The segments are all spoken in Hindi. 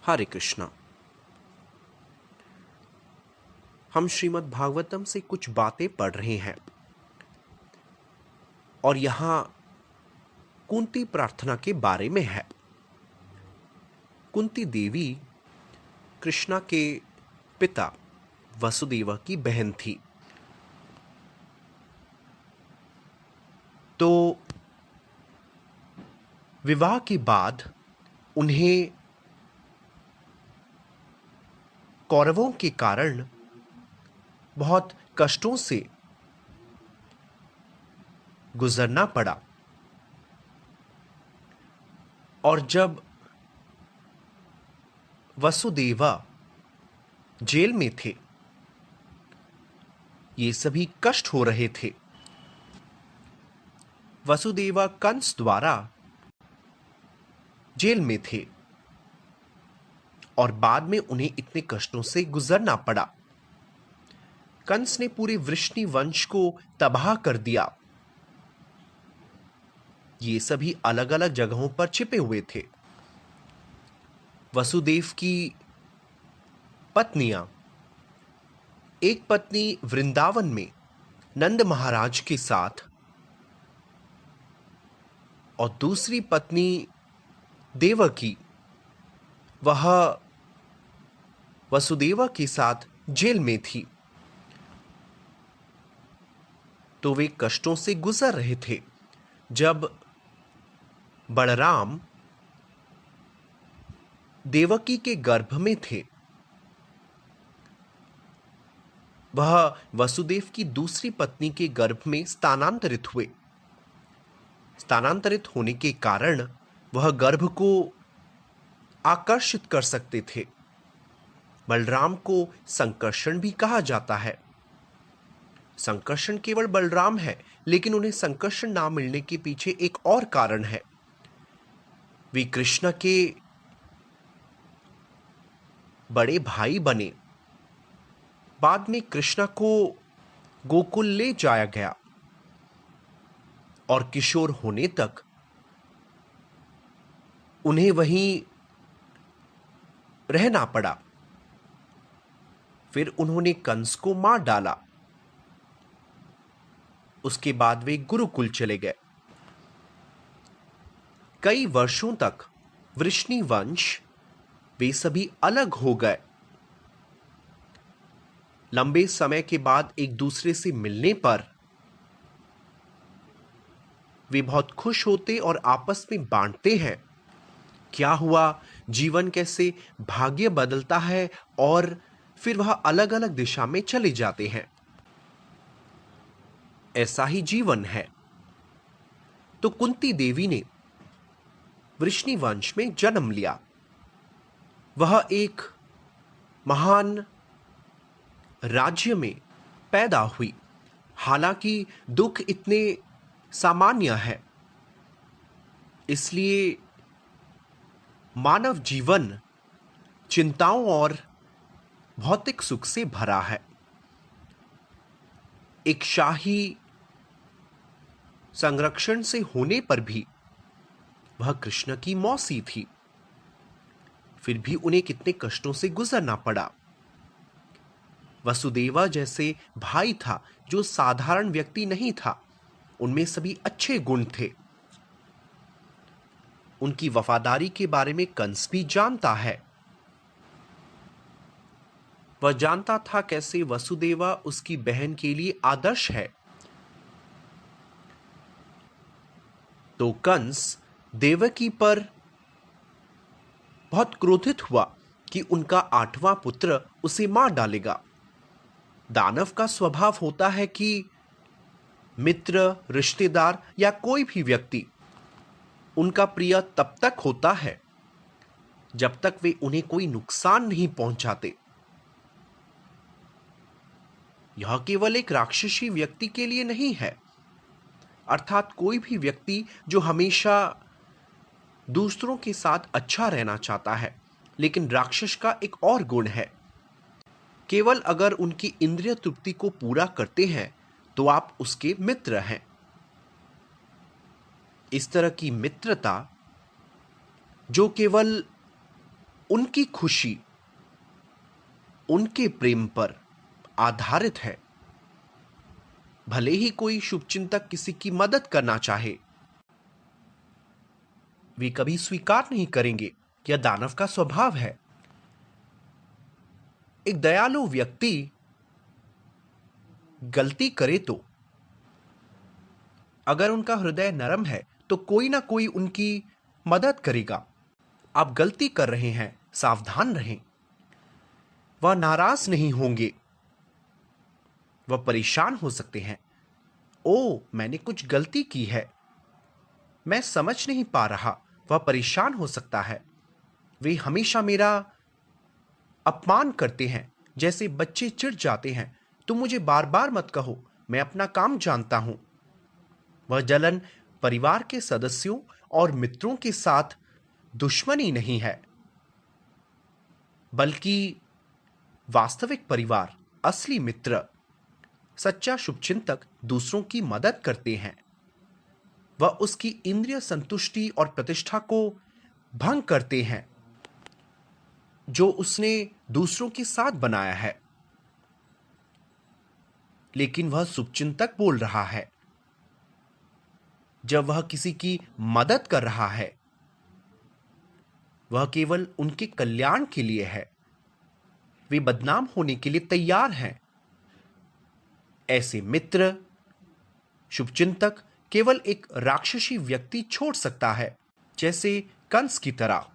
हरे कृष्णा। हम श्रीमद् भागवतम से कुछ बातें पढ़ रहे हैं और यहाँ कुंती प्रार्थना के बारे में है। कुंती देवी कृष्णा के पिता वसुदेव की बहन थी। तो विवाह के बाद उन्हें कौरवों के कारण बहुत कष्टों से गुजरना पड़ा और जब वसुदेवा जेल में थे, ये सभी कष्ट हो रहे थे। वसुदेवा कंस द्वारा जेल में थे और बाद में उन्हें इतने कष्टों से गुजरना पड़ा। कंस ने पूरे वृष्णि वंश को तबाह कर दिया। ये सभी अलग अलग जगहों पर छिपे हुए थे। वसुदेव की पत्नियां, एक पत्नी वृंदावन में नंद महाराज के साथ और दूसरी पत्नी देवकी, वह वसुदेवा के साथ जेल में थी। तो वे कष्टों से गुजर रहे थे। जब बलराम देवकी के गर्भ में थे, वह वसुदेव की दूसरी पत्नी के गर्भ में स्थानांतरित हुए। स्थानांतरित होने के कारण वह गर्भ को आकर्षित कर सकते थे। बलराम को संकर्षण भी कहा जाता है। संकर्षण केवल बलराम है, लेकिन उन्हें संकर्षण नाम मिलने के पीछे एक और कारण है। वे कृष्ण के बड़े भाई बने। बाद में कृष्ण को गोकुल ले जाया गया और किशोर होने तक उन्हें वहीं रहना पड़ा। फिर उन्होंने कंस को मार डाला। उसके बाद वे गुरुकुल चले गए। कई वर्षों तक वृष्णि वंश वे सभी अलग हो गए। लंबे समय के बाद एक दूसरे से मिलने पर वे बहुत खुश होते और आपस में बांटते हैं क्या हुआ, जीवन कैसे भाग्य बदलता है और फिर वह अलग अलग दिशा में चले जाते हैं। ऐसा ही जीवन है। तो कुंती देवी ने वृष्णि वंश में जन्म लिया। वह एक महान राज्य में पैदा हुई। हालांकि दुख इतने सामान्य है, इसलिए मानव जीवन चिंताओं और भौतिक सुख से भरा है। एक शाही संरक्षण से होने पर भी वह कृष्ण की मौसी थी। फिर भी उन्हें कितने कष्टों से गुजरना पड़ा। वसुदेवा जैसे भाई था जो साधारण व्यक्ति नहीं था। उनमें सभी अच्छे गुण थे। उनकी वफादारी के बारे में कंस भी जानता है। वह जानता था कैसे वसुदेवा उसकी बहन के लिए आदर्श है। तो कंस देवकी पर बहुत क्रोधित हुआ कि उनका 8वां पुत्र उसे मार डालेगा। दानव का स्वभाव होता है कि मित्र, रिश्तेदार या कोई भी व्यक्ति उनका प्रिय तब तक होता है जब तक वे उन्हें कोई नुकसान नहीं पहुंचाते। यह केवल एक राक्षसी व्यक्ति के लिए नहीं है, अर्थात कोई भी व्यक्ति जो हमेशा दूसरों के साथ अच्छा रहना चाहता है। लेकिन राक्षस का एक और गुण है, केवल अगर उनकी इंद्रिय तृप्ति को पूरा करते हैं तो आप उसके मित्र हैं। इस तरह की मित्रता जो केवल उनकी खुशी उनके प्रेम पर आधारित है। भले ही कोई शुभचिंतक किसी की मदद करना चाहे, वे कभी स्वीकार नहीं करेंगे। यह दानव का स्वभाव है। एक दयालु व्यक्ति गलती करे तो अगर उनका हृदय नरम है तो कोई ना कोई उनकी मदद करेगा। आप गलती कर रहे हैं, सावधान रहें। वह नाराज नहीं होंगे, वह परेशान हो सकते हैं। ओ, मैंने कुछ गलती की है, मैं समझ नहीं पा रहा। वह परेशान हो सकता है। वे हमेशा मेरा अपमान करते हैं, जैसे बच्चे चिढ़ जाते हैं। तुम मुझे बार बार मत कहो, मैं अपना काम जानता हूं। वह जलन परिवार के सदस्यों और मित्रों के साथ दुश्मनी नहीं है, बल्कि वास्तविक परिवार, असली मित्र। सच्चा शुभचिंतक दूसरों की मदद करते हैं। वह उसकी इंद्रिय संतुष्टि और प्रतिष्ठा को भंग करते हैं जो उसने दूसरों के साथ बनाया है। लेकिन वह शुभचिंतक बोल रहा है जब वह किसी की मदद कर रहा है, वह केवल उनके कल्याण के लिए है। वे बदनाम होने के लिए तैयार हैं। ऐसे मित्र, शुभचिंतक केवल एक राक्षसी व्यक्ति छोड़ सकता है, जैसे कंस की तरह।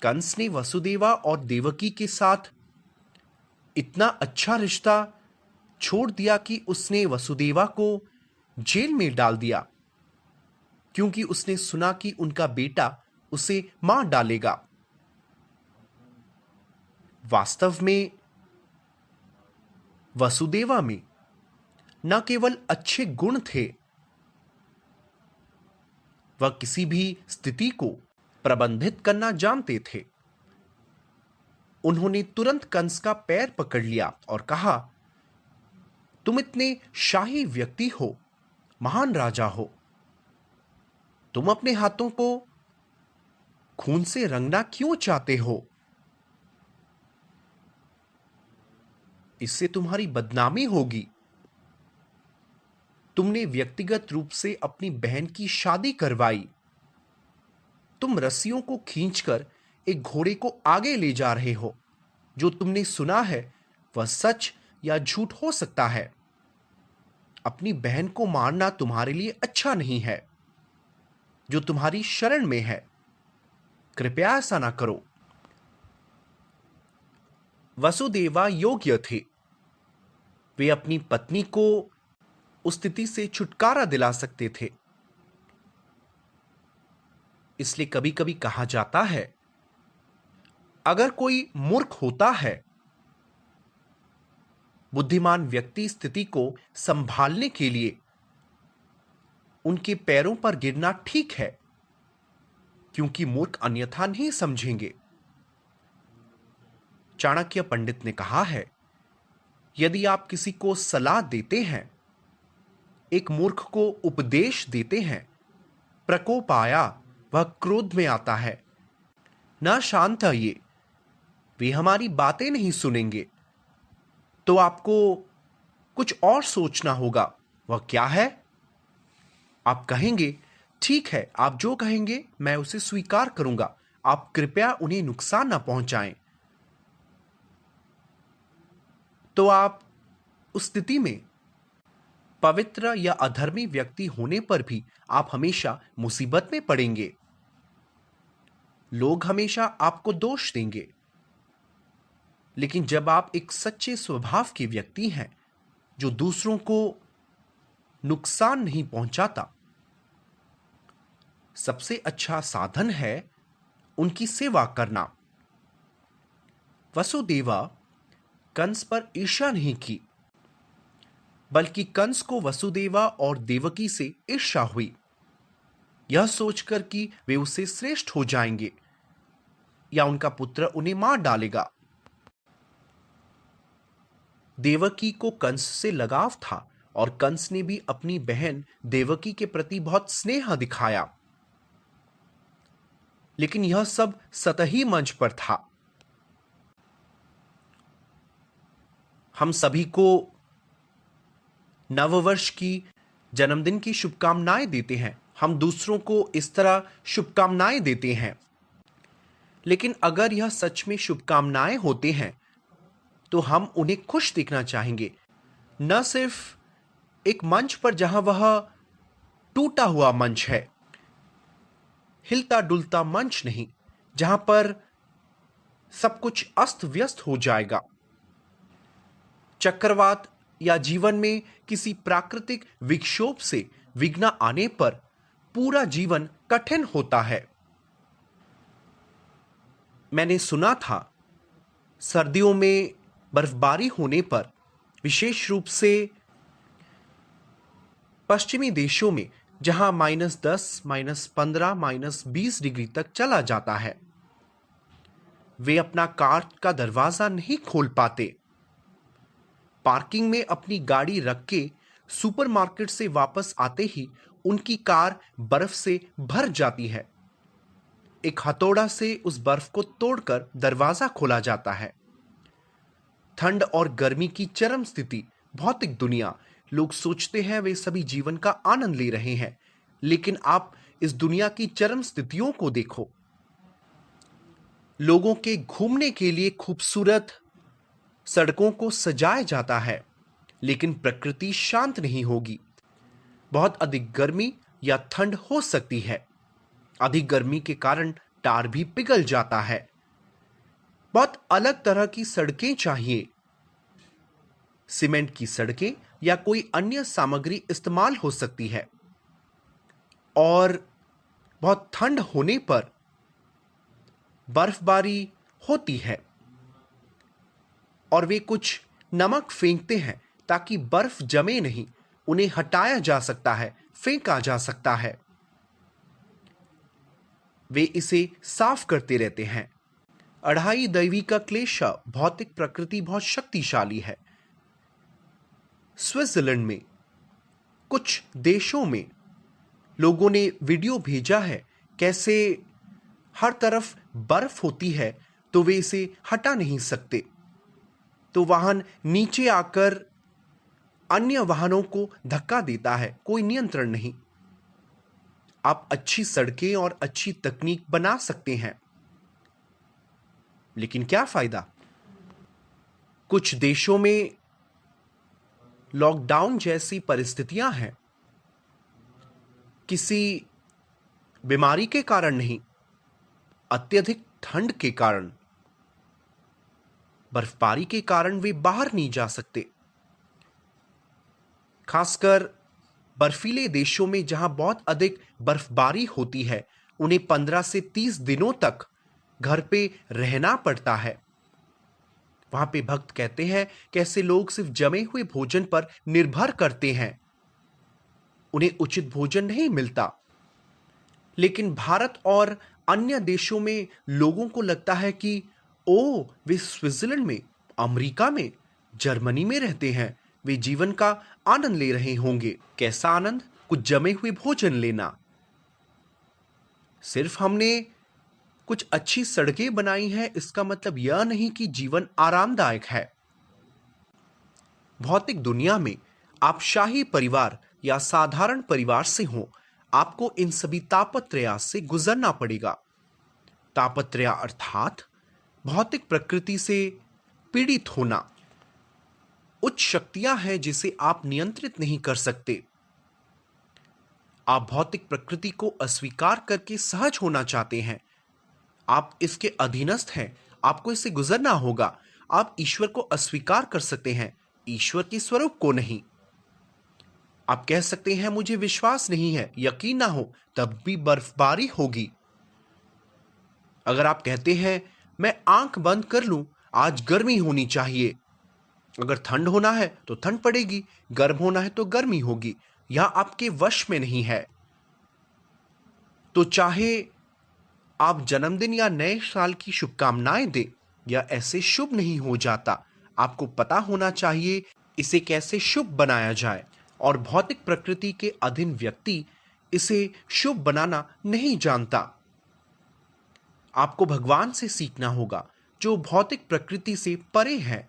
कंस ने वसुदेवा और देवकी के साथ इतना अच्छा रिश्ता छोड़ दिया कि उसने वसुदेवा को जेल में डाल दिया, क्योंकि उसने सुना कि उनका बेटा उसे मार डालेगा। वास्तव में वसुदेवा में न केवल अच्छे गुण थे, वह किसी भी स्थिति को प्रबंधित करना जानते थे। उन्होंने तुरंत कंस का पैर पकड़ लिया और कहा, तुम इतने शाही व्यक्ति हो, महान राजा हो, तुम अपने हाथों को खून से रंगना क्यों चाहते हो? इससे तुम्हारी बदनामी होगी। तुमने व्यक्तिगत रूप से अपनी बहन की शादी करवाई। तुम रस्सियों को खींचकर एक घोड़े को आगे ले जा रहे हो। जो तुमने सुना है वह सच या झूठ हो सकता है। अपनी बहन को मारना तुम्हारे लिए अच्छा नहीं है, जो तुम्हारी शरण में है। कृपया ऐसा ना करो। वसुदेवा योग्य थे। वे अपनी पत्नी को उस स्थिति से छुटकारा दिला सकते थे। इसलिए कभी कभी कहा जाता है, अगर कोई मूर्ख होता है, बुद्धिमान व्यक्ति स्थिति को संभालने के लिए उनके पैरों पर गिरना ठीक है, क्योंकि मूर्ख अन्यथा नहीं समझेंगे। चाणक्य पंडित ने कहा है, यदि आप किसी को सलाह देते हैं, एक मूर्ख को उपदेश देते हैं, प्रकोप आया, वह क्रोध में आता है। ना शांत आइए, वे हमारी बातें नहीं सुनेंगे, तो आपको कुछ और सोचना होगा। वह क्या है? आप कहेंगे, ठीक है, आप जो कहेंगे मैं उसे स्वीकार करूंगा। आप कृपया उन्हें नुकसान ना पहुंचाएं। तो आप उस स्थिति में पवित्र या अधर्मी व्यक्ति होने पर भी आप हमेशा मुसीबत में पड़ेंगे। लोग हमेशा आपको दोष देंगे। लेकिन जब आप एक सच्चे स्वभाव के व्यक्ति हैं, जो दूसरों को नुकसान नहीं पहुंचाता, सबसे अच्छा साधन है उनकी सेवा करना। वसुदेवा कंस पर ईर्ष्या नहीं की, बल्कि कंस को वसुदेवा और देवकी से ईर्ष्या हुई, यह सोचकर कि वे उससे श्रेष्ठ हो जाएंगे या उनका पुत्र उन्हें मार डालेगा। देवकी को कंस से लगाव था और कंस ने भी अपनी बहन देवकी के प्रति बहुत स्नेह दिखाया। लेकिन यह सब सतही मंच पर था। हम सभी को नववर्ष की, जन्मदिन की शुभकामनाएं देते हैं। हम दूसरों को इस तरह शुभकामनाएं देते हैं। लेकिन अगर यह सच में शुभकामनाएं होते हैं तो हम उन्हें खुश देखना चाहेंगे, न सिर्फ एक मंच पर जहां वह टूटा हुआ मंच है, हिलता डुलता मंच नहीं, जहां पर सब कुछ अस्त व्यस्त हो जाएगा। चक्रवात या जीवन में किसी प्राकृतिक विक्षोभ से विघ्न आने पर पूरा जीवन कठिन होता है। मैंने सुना था सर्दियों में बर्फबारी होने पर, विशेष रूप से पश्चिमी देशों में जहां -10, -15, -20 डिग्री तक चला जाता है, वे अपना कार का दरवाजा नहीं खोल पाते। पार्किंग में अपनी गाड़ी रख के सुपरमार्केट से वापस आते ही उनकी कार बर्फ से भर जाती है। एक हथौड़ा से उस बर्फ को तोड़कर दरवाजा खोला जाता है। ठंड और गर्मी की चरम स्थिति, भौतिक दुनिया, लोग सोचते हैं वे सभी जीवन का आनंद ले रहे हैं, लेकिन आप इस दुनिया की चरम स्थितियों को देखो। लोगों के घूमने के लिए खूबसूरत सड़कों को सजाया जाता है, लेकिन प्रकृति शांत नहीं होगी। बहुत अधिक गर्मी या ठंड हो सकती है। अधिक गर्मी के कारण टार भी पिघल जाता है। बहुत अलग तरह की सड़कें चाहिए। सीमेंट की सड़कें या कोई अन्य सामग्री इस्तेमाल हो सकती है। और बहुत ठंड होने पर बर्फबारी होती है और वे कुछ नमक फेंकते हैं ताकि बर्फ जमे नहीं, उन्हें हटाया जा सकता है, फेंका जा सकता है। वे इसे साफ करते रहते हैं। अढ़ाई दैवी का क्लेश, भौतिक प्रकृति बहुत शक्तिशाली है। स्विट्जरलैंड में, कुछ देशों में लोगों ने वीडियो भेजा है कैसे हर तरफ बर्फ होती है तो वे इसे हटा नहीं सकते, तो वाहन नीचे आकर अन्य वाहनों को धक्का देता है, कोई नियंत्रण नहीं। आप अच्छी सड़कें और अच्छी तकनीक बना सकते हैं, लेकिन क्या फायदा? कुछ देशों में लॉकडाउन जैसी परिस्थितियां हैं, किसी बीमारी के कारण नहीं, अत्यधिक ठंड के कारण, बर्फबारी के कारण वे बाहर नहीं जा सकते। खासकर बर्फीले देशों में जहां बहुत अधिक बर्फबारी होती है, उन्हें 15 से 30 दिनों तक घर पे रहना पड़ता है। वहां पे भक्त कहते हैं कैसे लोग सिर्फ जमे हुए भोजन पर निर्भर करते हैं, उन्हें उचित भोजन नहीं मिलता। लेकिन भारत और अन्य देशों में लोगों को लगता है कि ओ, वे स्विट्जरलैंड में, अमेरिका में, जर्मनी में रहते हैं, वे जीवन का आनंद ले रहे होंगे। कैसा आनंद? कुछ जमे हुए भोजन लेना। सिर्फ हमने कुछ अच्छी सड़कें बनाई हैं, इसका मतलब यह नहीं कि जीवन आरामदायक है। भौतिक दुनिया में आप शाही परिवार या साधारण परिवार से हो, आपको इन सभी तापत्रया से गुजरना पड़ेगा। तापत्रया अर्थात भौतिक प्रकृति से पीड़ित होना। उच्च शक्तियां हैं जिसे आप नियंत्रित नहीं कर सकते। आप भौतिक प्रकृति को अस्वीकार करके सहज होना चाहते हैं। आप इसके अधीनस्थ हैं, आपको इससे गुजरना होगा। आप ईश्वर को अस्वीकार कर सकते हैं, ईश्वर के स्वरूप को नहीं। आप कह सकते हैं मुझे विश्वास नहीं है, यकीन ना हो, तब भी बर्फबारी होगी। अगर आप कहते हैं मैं आंख बंद कर लूं, आज गर्मी होनी चाहिए, अगर ठंड होना है तो ठंड पड़ेगी, गर्म होना है तो गर्मी होगी, यह आपके वश में नहीं है। तो चाहे आप जन्मदिन या नए साल की शुभकामनाएं दें, यह ऐसे शुभ नहीं हो जाता। आपको पता होना चाहिए इसे कैसे शुभ बनाया जाए, और भौतिक प्रकृति के अधीन व्यक्ति इसे शुभ बनाना नहीं जानता। आपको भगवान से सीखना होगा, जो भौतिक प्रकृति से परे है।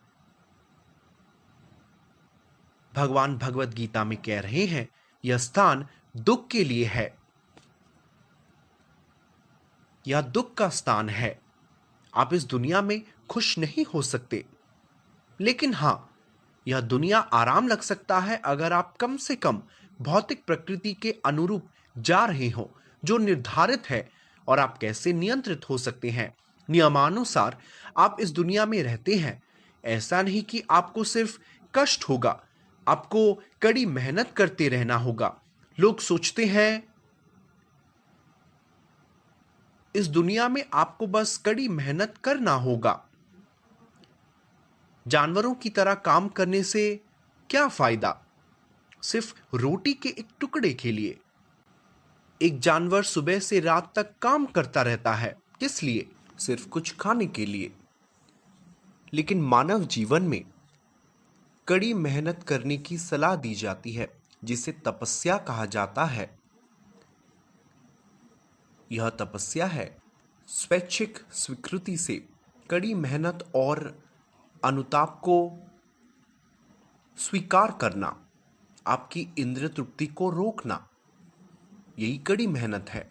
भगवान भगवत गीता में कह रहे हैं, यह स्थान दुख के लिए है, यह दुख का स्थान है। आप इस दुनिया में खुश नहीं हो सकते, लेकिन हां, यह दुनिया आराम लग सकता है अगर आप कम से कम भौतिक प्रकृति के अनुरूप जा रहे हो, जो निर्धारित है। और आप कैसे नियंत्रित हो सकते हैं? नियमानुसार आप इस दुनिया में रहते हैं। ऐसा नहीं कि आपको सिर्फ कष्ट होगा, आपको कड़ी मेहनत करते रहना होगा। लोग सोचते हैं इस दुनिया में आपको बस कड़ी मेहनत करना होगा। जानवरों की तरह काम करने से क्या फायदा? सिर्फ रोटी के एक टुकड़े के लिए। एक जानवर सुबह से रात तक काम करता रहता है, किस लिए? सिर्फ कुछ खाने के लिए। लेकिन मानव जीवन में कड़ी मेहनत करने की सलाह दी जाती है, जिसे तपस्या कहा जाता है। यह तपस्या है स्वैच्छिक स्वीकृति से कड़ी मेहनत और अनुताप को स्वीकार करना, आपकी इंद्रिय तृप्ति को रोकना, यही कड़ी मेहनत है।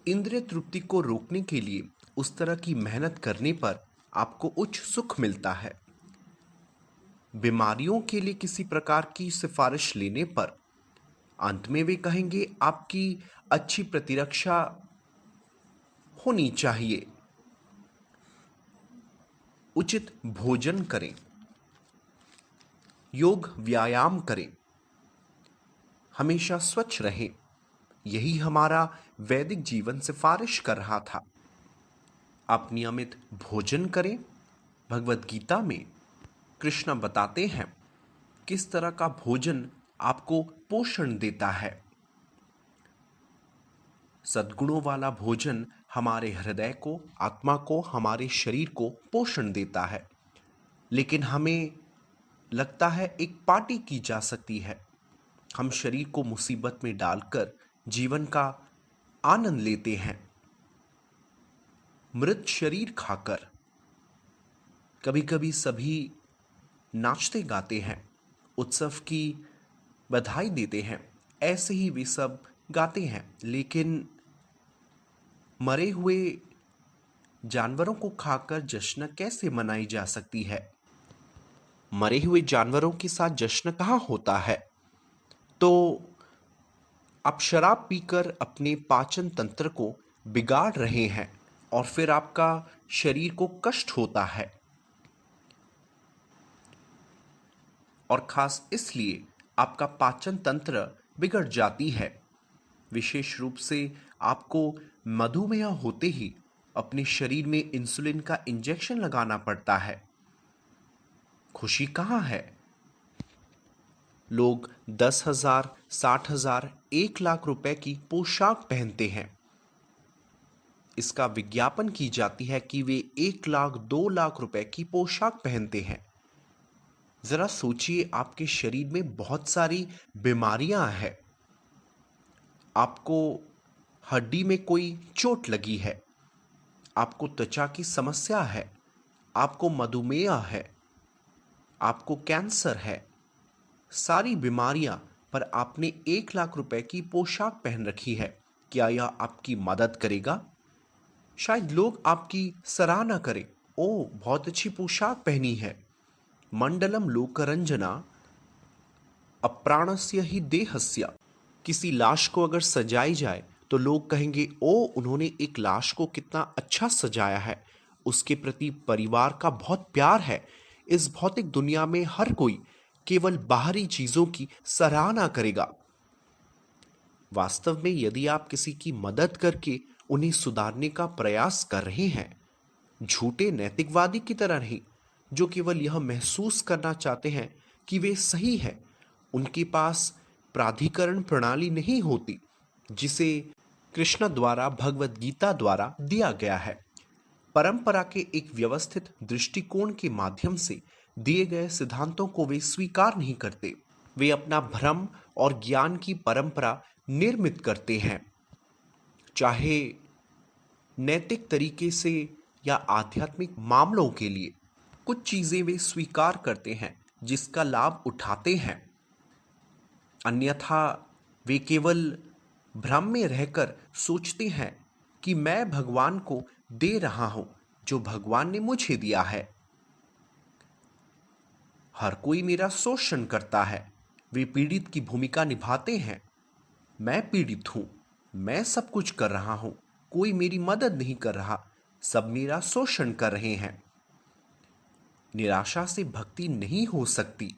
इंद्रिय तृप्ति को रोकने के लिए उस तरह की मेहनत करने पर आपको उच्च सुख मिलता है। बीमारियों के लिए किसी प्रकार की सिफारिश लेने पर अंत में वे कहेंगे आपकी अच्छी प्रतिरक्षा होनी चाहिए। उचित भोजन करें, योग व्यायाम करें, हमेशा स्वच्छ रहें। यही हमारा वैदिक जीवन सिफारिश कर रहा था। आप नियमित भोजन करें। भगवत गीता में कृष्ण बताते हैं किस तरह का भोजन आपको पोषण देता है। सद्गुणों वाला भोजन हमारे हृदय को, आत्मा को, हमारे शरीर को पोषण देता है। लेकिन हमें लगता है एक पार्टी की जा सकती है। हम शरीर को मुसीबत में डालकर जीवन का आनंद लेते हैं, मृत शरीर खाकर। कभी कभी सभी नाचते गाते हैं, उत्सव की बधाई देते हैं, ऐसे ही वे सब गाते हैं। लेकिन मरे हुए जानवरों को खाकर जश्न कैसे मनाई जा सकती है? मरे हुए जानवरों के साथ जश्न कहाँ होता है? तो आप शराब पीकर अपने पाचन तंत्र को बिगाड़ रहे हैं और फिर आपका शरीर को कष्ट होता है। और खास इसलिए आपका पाचन तंत्र बिगड़ जाती है। विशेष रूप से आपको मधुमेह होते ही अपने शरीर में इंसुलिन का इंजेक्शन लगाना पड़ता है। खुशी कहाँ है? लोग 10,000, 60,000, 1 लाख रुपए की पोशाक पहनते हैं। इसका विज्ञापन की जाती है कि वे 1 लाख, 2 लाख रुपए की पोशाक पहनते हैं। जरा सोचिए, आपके शरीर में बहुत सारी बीमारियां हैं। आपको हड्डी में कोई चोट लगी है, आपको त्वचा की समस्या है, आपको मधुमेह है, आपको कैंसर है, सारी बीमारियां, पर आपने 1 लाख रुपए की पोशाक पहन रखी है। क्या यह आपकी मदद करेगा? शायद लोग आपकी सराहना करें, ओ बहुत अच्छी पोशाक पहनी है। मंडलम लोकरंजना अप्राणस्य ही देहस्य। किसी लाश को अगर सजाई जाए तो लोग कहेंगे, ओ उन्होंने एक लाश को कितना अच्छा सजाया है, उसके प्रति परिवार का बहुत प्यार है। इस भौतिक दुनिया में हर कोई केवल बाहरी चीजों की सराहना करेगा। वास्तव में यदि आप किसी की मदद करके उन्हें सुधारने का प्रयास कर रहे हैं, झूठे नैतिकवादी की तरह नहीं, जो केवल यह महसूस करना चाहते हैं कि वे सही हैं, उनके पास प्राधिकरण प्रणाली नहीं होती जिसे कृष्ण द्वारा, भगवत गीता द्वारा दिया गया है। परंपरा के एक व्यवस्थित दृष्टिकोण के माध्यम से दिए गए सिद्धांतों को वे स्वीकार नहीं करते। वे अपना भ्रम और ज्ञान की परंपरा निर्मित करते हैं। चाहे नैतिक तरीके से या आध्यात्मिक मामलों के लिए कुछ चीज़ें वे स्वीकार करते हैं, जिसका लाभ उठाते हैं। अन्यथा वे केवल भ्रम में रहकर सोचते हैं कि मैं भगवान को दे रहा हूं जो भगवान ने मुझे दिया है। हर कोई मेरा शोषण करता है। वे पीड़ित की भूमिका निभाते हैं। मैं पीड़ित हूं, मैं सब कुछ कर रहा हूं, कोई मेरी मदद नहीं कर रहा, सब मेरा शोषण कर रहे हैं। निराशा से भक्ति नहीं हो सकती।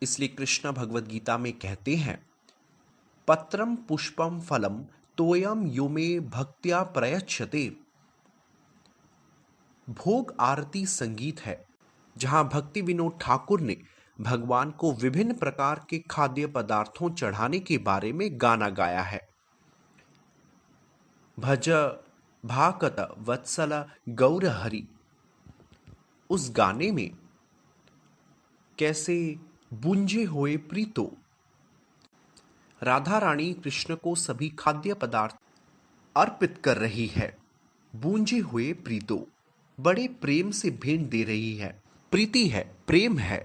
इसलिए कृष्ण भगवद गीता में कहते हैं, पत्रम पुष्पम फलम तोयम यो मे भक्त्या प्रयच्छते। भोग आरती संगीत है, जहां भक्ति विनोद ठाकुर ने भगवान को विभिन्न प्रकार के खाद्य पदार्थों चढ़ाने के बारे में गाना गाया है। भज भाकत वत्सल गौर हरि। उस गाने में कैसे बुंझे हुए प्रीतो राधा रानी कृष्ण को सभी खाद्य पदार्थ अर्पित कर रही है। बूंझे हुए प्रीतो बड़े प्रेम से भेंट दे रही है। प्रीति है, प्रेम है।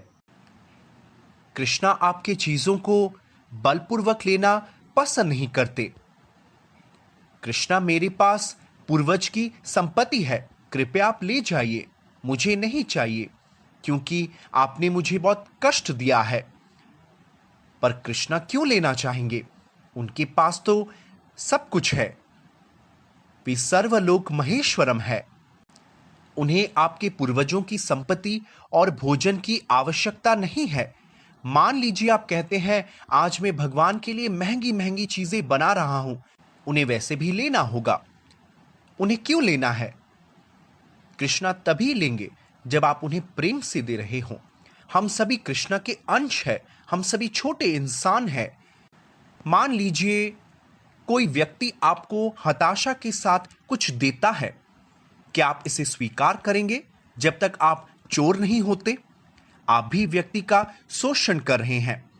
कृष्णा आपके चीजों को बलपूर्वक लेना पसंद नहीं करते। कृष्णा मेरे पास पूर्वज की संपत्ति है, कृपया आप ले जाइए, मुझे नहीं चाहिए क्योंकि आपने मुझे बहुत कष्ट दिया है। पर कृष्णा क्यों लेना चाहेंगे? उनके पास तो सब कुछ है। वे सर्वलोक महेश्वरम है। उन्हें आपके पूर्वजों की संपत्ति और भोजन की आवश्यकता नहीं है। मान लीजिए आप कहते हैं आज मैं भगवान के लिए महंगी महंगी चीजें बना रहा हूं, उन्हें वैसे भी लेना होगा। उन्हें क्यों लेना है? कृष्णा तभी लेंगे जब आप उन्हें प्रेम से दे रहे हो। हम सभी कृष्णा के अंश है, हम सभी छोटे इंसान हैं। मान लीजिए कोई व्यक्ति आपको हताशा के साथ कुछ देता है, क्या आप इसे स्वीकार करेंगे जब तक आप चोर नहीं होते? आप भी व्यक्ति का शोषण कर रहे हैं।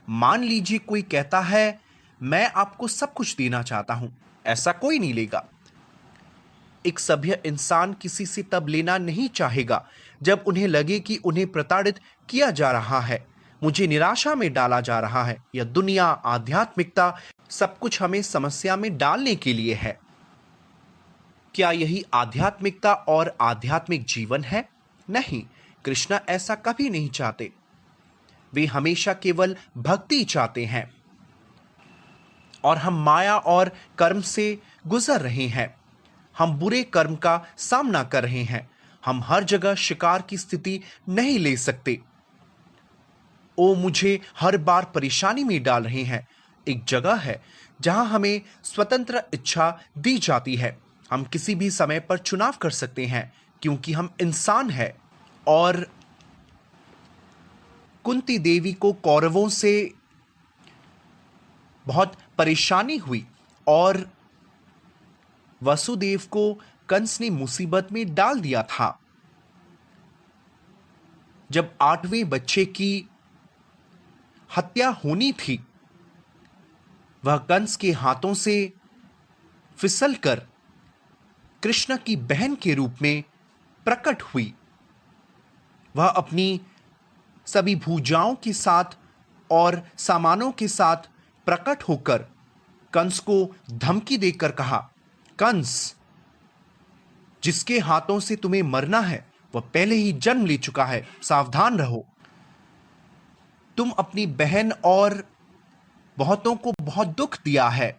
मान लीजिए कोई कहता है मैं आपको सब कुछ देना चाहता हूं, ऐसा कोई नहीं लेगा। एक सभ्य इंसान किसी से तब लेना नहीं चाहेगा जब उन्हें लगे कि उन्हें प्रताड़ित किया जा रहा है, मुझे निराशा में डाला जा रहा है। यह दुनिया, आध्यात्मिकता सब कुछ हमें समस्या में डालने के लिए है। क्या यही आध्यात्मिकता और आध्यात्मिक जीवन है? नहीं, कृष्णा ऐसा कभी नहीं चाहते। वे हमेशा केवल भक्ति चाहते हैं। और हम माया और कर्म से गुजर रहे हैं। हम बुरे कर्म का सामना कर रहे हैं। हम हर जगह शिकार की स्थिति नहीं ले सकते। ओ मुझे हर बार परेशानी में डाल रहे हैं। एक जगह है जहां हमें स्वतंत्र इच्छा दी जाती है। हम किसी भी समय पर चुनाव कर सकते हैं क्योंकि हम इंसान हैं। और कुंती देवी को कौरवों से बहुत परेशानी हुई और वसुदेव को कंस ने मुसीबत में डाल दिया था। जब 8वें बच्चे की हत्या होनी थी, वह कंस के हाथों से फिसलकर कृष्ण की बहन के रूप में प्रकट हुई। वह अपनी सभी भुजाओं के साथ और सामानों के साथ प्रकट होकर कंस को धमकी देकर कहा, कंस, जिसके हाथों से तुम्हें मरना है वह पहले ही जन्म ले चुका है, सावधान रहो। तुम अपनी बहन और बहुतों को बहुत दुख दिया है।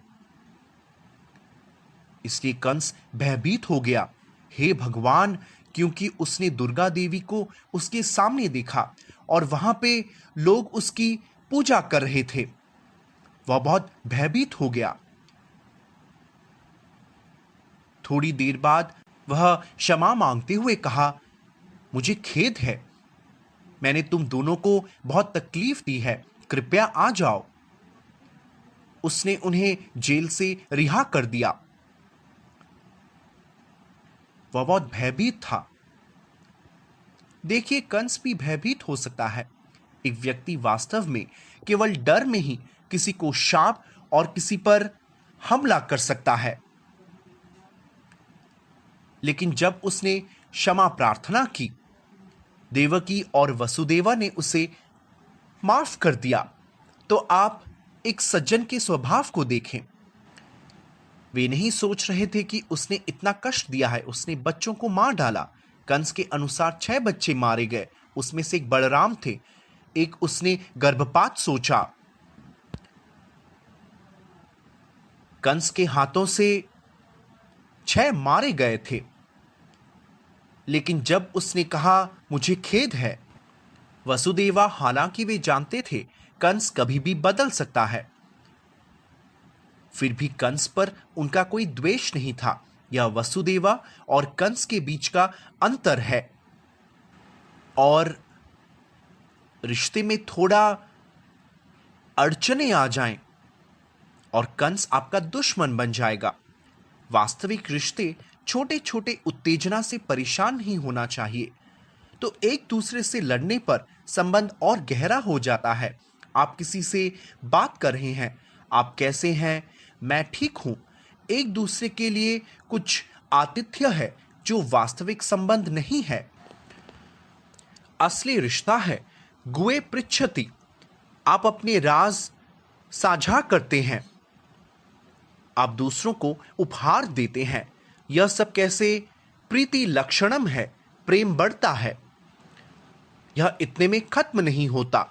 इसलिए कंस भयभीत हो गया। हे भगवान, क्योंकि उसने दुर्गा देवी को उसके सामने देखा और वहां पे लोग उसकी पूजा कर रहे थे। वह बहुत भयभीत हो गया। थोड़ी देर बाद वह क्षमा मांगते हुए कहा, मुझे खेद है, मैंने तुम दोनों को बहुत तकलीफ दी है, कृपया आ जाओ। उसने उन्हें जेल से रिहा कर दिया। वह बहुत भयभीत था। देखिए, कंस भी भयभीत हो सकता है। एक व्यक्ति वास्तव में केवल डर में ही किसी को शाप और किसी पर हमला कर सकता है। लेकिन जब उसने क्षमा प्रार्थना की, देवकी और वसुदेवा ने उसे माफ कर दिया। तो आप एक सज्जन के स्वभाव को देखें। वे नहीं सोच रहे थे कि उसने इतना कष्ट दिया है, उसने बच्चों को मार डाला। कंस के अनुसार 6 बच्चे मारे गए, उसमें से एक बलराम थे। एक उसने गर्भपात सोचा। कंस के हाथों से 6 मारे गए थे, लेकिन जब उसने कहा मुझे खेद है, वसुदेवा, हालांकि वे जानते थे कंस कभी भी बदल सकता है, फिर भी कंस पर उनका कोई द्वेष नहीं था। यह वसुदेवा और कंस के बीच का अंतर है। और रिश्ते में थोड़ा अड़चने आ जाएं और कंस आपका दुश्मन बन जाएगा। वास्तविक रिश्ते छोटे छोटे उत्तेजना से परेशान नहीं होना चाहिए, तो एक दूसरे से लड़ने पर संबंध और गहरा हो जाता है। आप किसी से बात कर रहे हैं, आप कैसे हैं, मैं ठीक हूं, एक दूसरे के लिए कुछ आतिथ्य है जो वास्तविक संबंध नहीं है। असली रिश्ता है गुए पृच्छति, आप अपने राज साझा करते हैं, आप दूसरों को उपहार देते हैं। यह सब कैसे प्रीति लक्षणम है, प्रेम बढ़ता है। यह इतने में खत्म नहीं होता।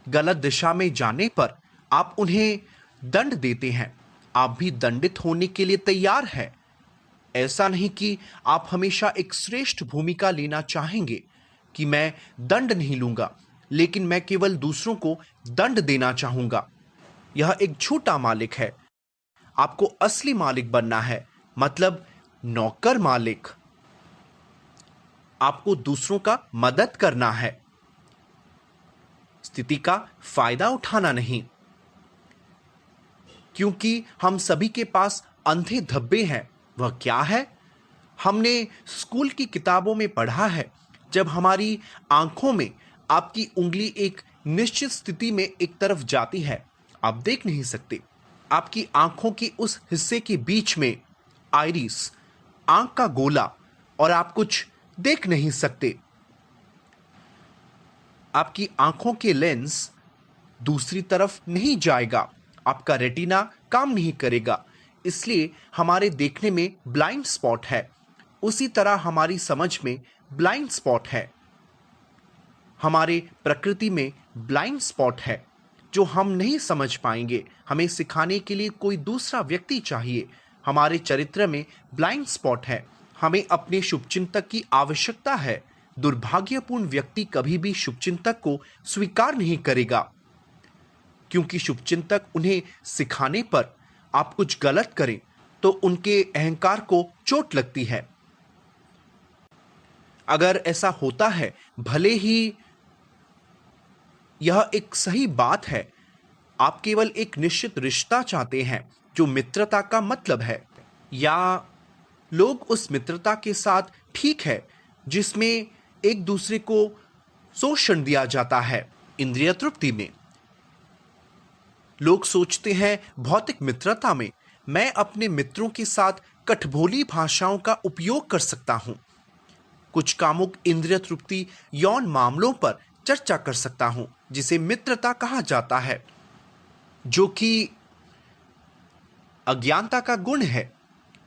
गलत दिशा में जाने पर आप उन्हें दंड देते हैं, आप भी दंडित होने के लिए तैयार हैं। ऐसा नहीं कि आप हमेशा एक श्रेष्ठ भूमिका लेना चाहेंगे कि मैं दंड नहीं लूंगा, लेकिन मैं केवल दूसरों को दंड देना चाहूंगा। यह एक झूठा मालिक है। आपको असली मालिक बनना है, मतलब नौकर मालिक। आपको दूसरों का मदद करना है, स्थिति का फायदा उठाना नहीं। क्योंकि हम सभी के पास अंधे धब्बे हैं। वह क्या है? हमने स्कूल की किताबों में पढ़ा है, जब हमारी आंखों में आपकी उंगली एक निश्चित स्थिति में एक तरफ जाती है, आप देख नहीं सकते। आपकी आंखों की उस हिस्से के बीच में आइरिस, आंख का गोला, और आप कुछ देख नहीं सकते। आपकी आंखों के लेंस दूसरी तरफ नहीं जाएगा, आपका रेटिना काम नहीं करेगा, इसलिए हमारे देखने में ब्लाइंड स्पॉट है। उसी तरह हमारी समझ में ब्लाइंड स्पॉट है, हमारे प्रकृति में ब्लाइंड स्पॉट है जो हम नहीं समझ पाएंगे। हमें सिखाने के लिए कोई दूसरा व्यक्ति चाहिए। हमारे चरित्र में ब्लाइंड स्पॉट है, हमें अपने शुभचिंतक की आवश्यकता है। दुर्भाग्यपूर्ण व्यक्ति कभी भी शुभचिंतक को स्वीकार नहीं करेगा, क्योंकि शुभचिंतक उन्हें सिखाने पर आप कुछ गलत करें तो उनके अहंकार को चोट लगती है। अगर ऐसा होता है, भले ही यह एक सही बात है, आप केवल एक निश्चित रिश्ता चाहते हैं जो मित्रता का मतलब है, या लोग उस मित्रता के साथ ठीक है जिसमें एक दूसरे को शोषण दिया जाता है। इंद्रिय तृप्ति में लोग सोचते हैं भौतिक मित्रता में मैं अपने मित्रों के साथ कठभोली भाषाओं का उपयोग कर सकता हूं, कुछ कामुक इंद्रिय तृप्ति यौन मामलों पर चर्चा कर सकता हूं, जिसे मित्रता कहा जाता है, जो कि अज्ञानता का गुण है।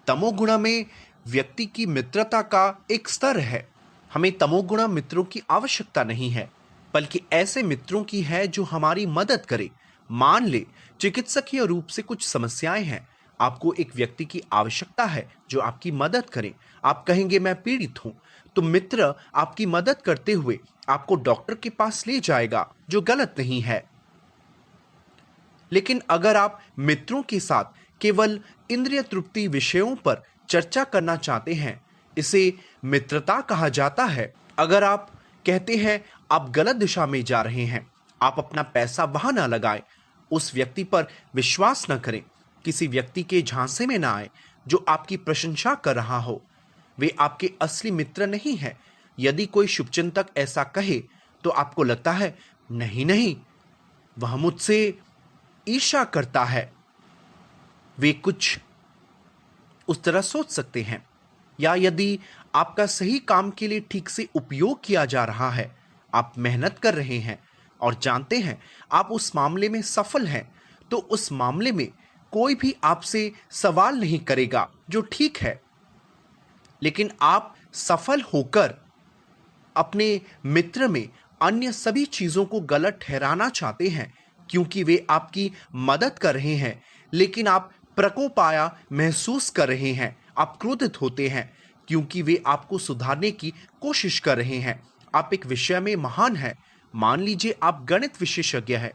तमोगुण में व्यक्ति की मित्रता का एक स्तर है। हमें तमोगुण मित्रों की आवश्यकता नहीं है, बल्कि ऐसे मित्रों की है जो हमारी मदद करे। मान ले चिकित्सकीय रूप से कुछ समस्याएं हैं, आपको एक व्यक्ति की आवश्यकता है जो आपकी मदद करे। आप कहेंगे मैं पीड़ित हूं, तो मित्र आपकी मदद करते हुए आपको डॉक्टर के पास ले जाएगा, जो गलत नहीं है। लेकिन अगर आप मित्रों के साथ केवल इंद्रिय तृप्ति विषयों पर चर्चा करना चाहते हैं, इसे मित्रता कहा जाता है। अगर आप कहते हैं आप गलत दिशा में जा रहे हैं, आप अपना पैसा वहां ना लगाएं, उस व्यक्ति पर विश्वास न करें, किसी व्यक्ति के झांसे में ना आए जो आपकी प्रशंसा कर रहा हो, वे आपके असली मित्र नहीं है। यदि कोई शुभचिंतक ऐसा कहे तो आपको लगता है नहीं नहीं, वह मुझसे ईर्ष्या करता है, वे कुछ उस तरह सोच सकते हैं। या यदि आपका सही काम के लिए ठीक से उपयोग किया जा रहा है, आप मेहनत कर रहे हैं और जानते हैं आप उस मामले में सफल हैं, तो उस मामले में कोई भी आपसे सवाल नहीं करेगा, जो ठीक है। लेकिन आप सफल होकर अपने मित्र में अन्य सभी चीज़ों को गलत ठहराना चाहते हैं, क्योंकि वे आपकी मदद कर रहे हैं, लेकिन आप प्रकोपाया महसूस कर रहे हैं। आप क्रोधित होते हैं क्योंकि वे आपको सुधारने की कोशिश कर रहे हैं। आप एक विषय में महान हैं, मान लीजिए आप गणित विशेषज्ञ हैं,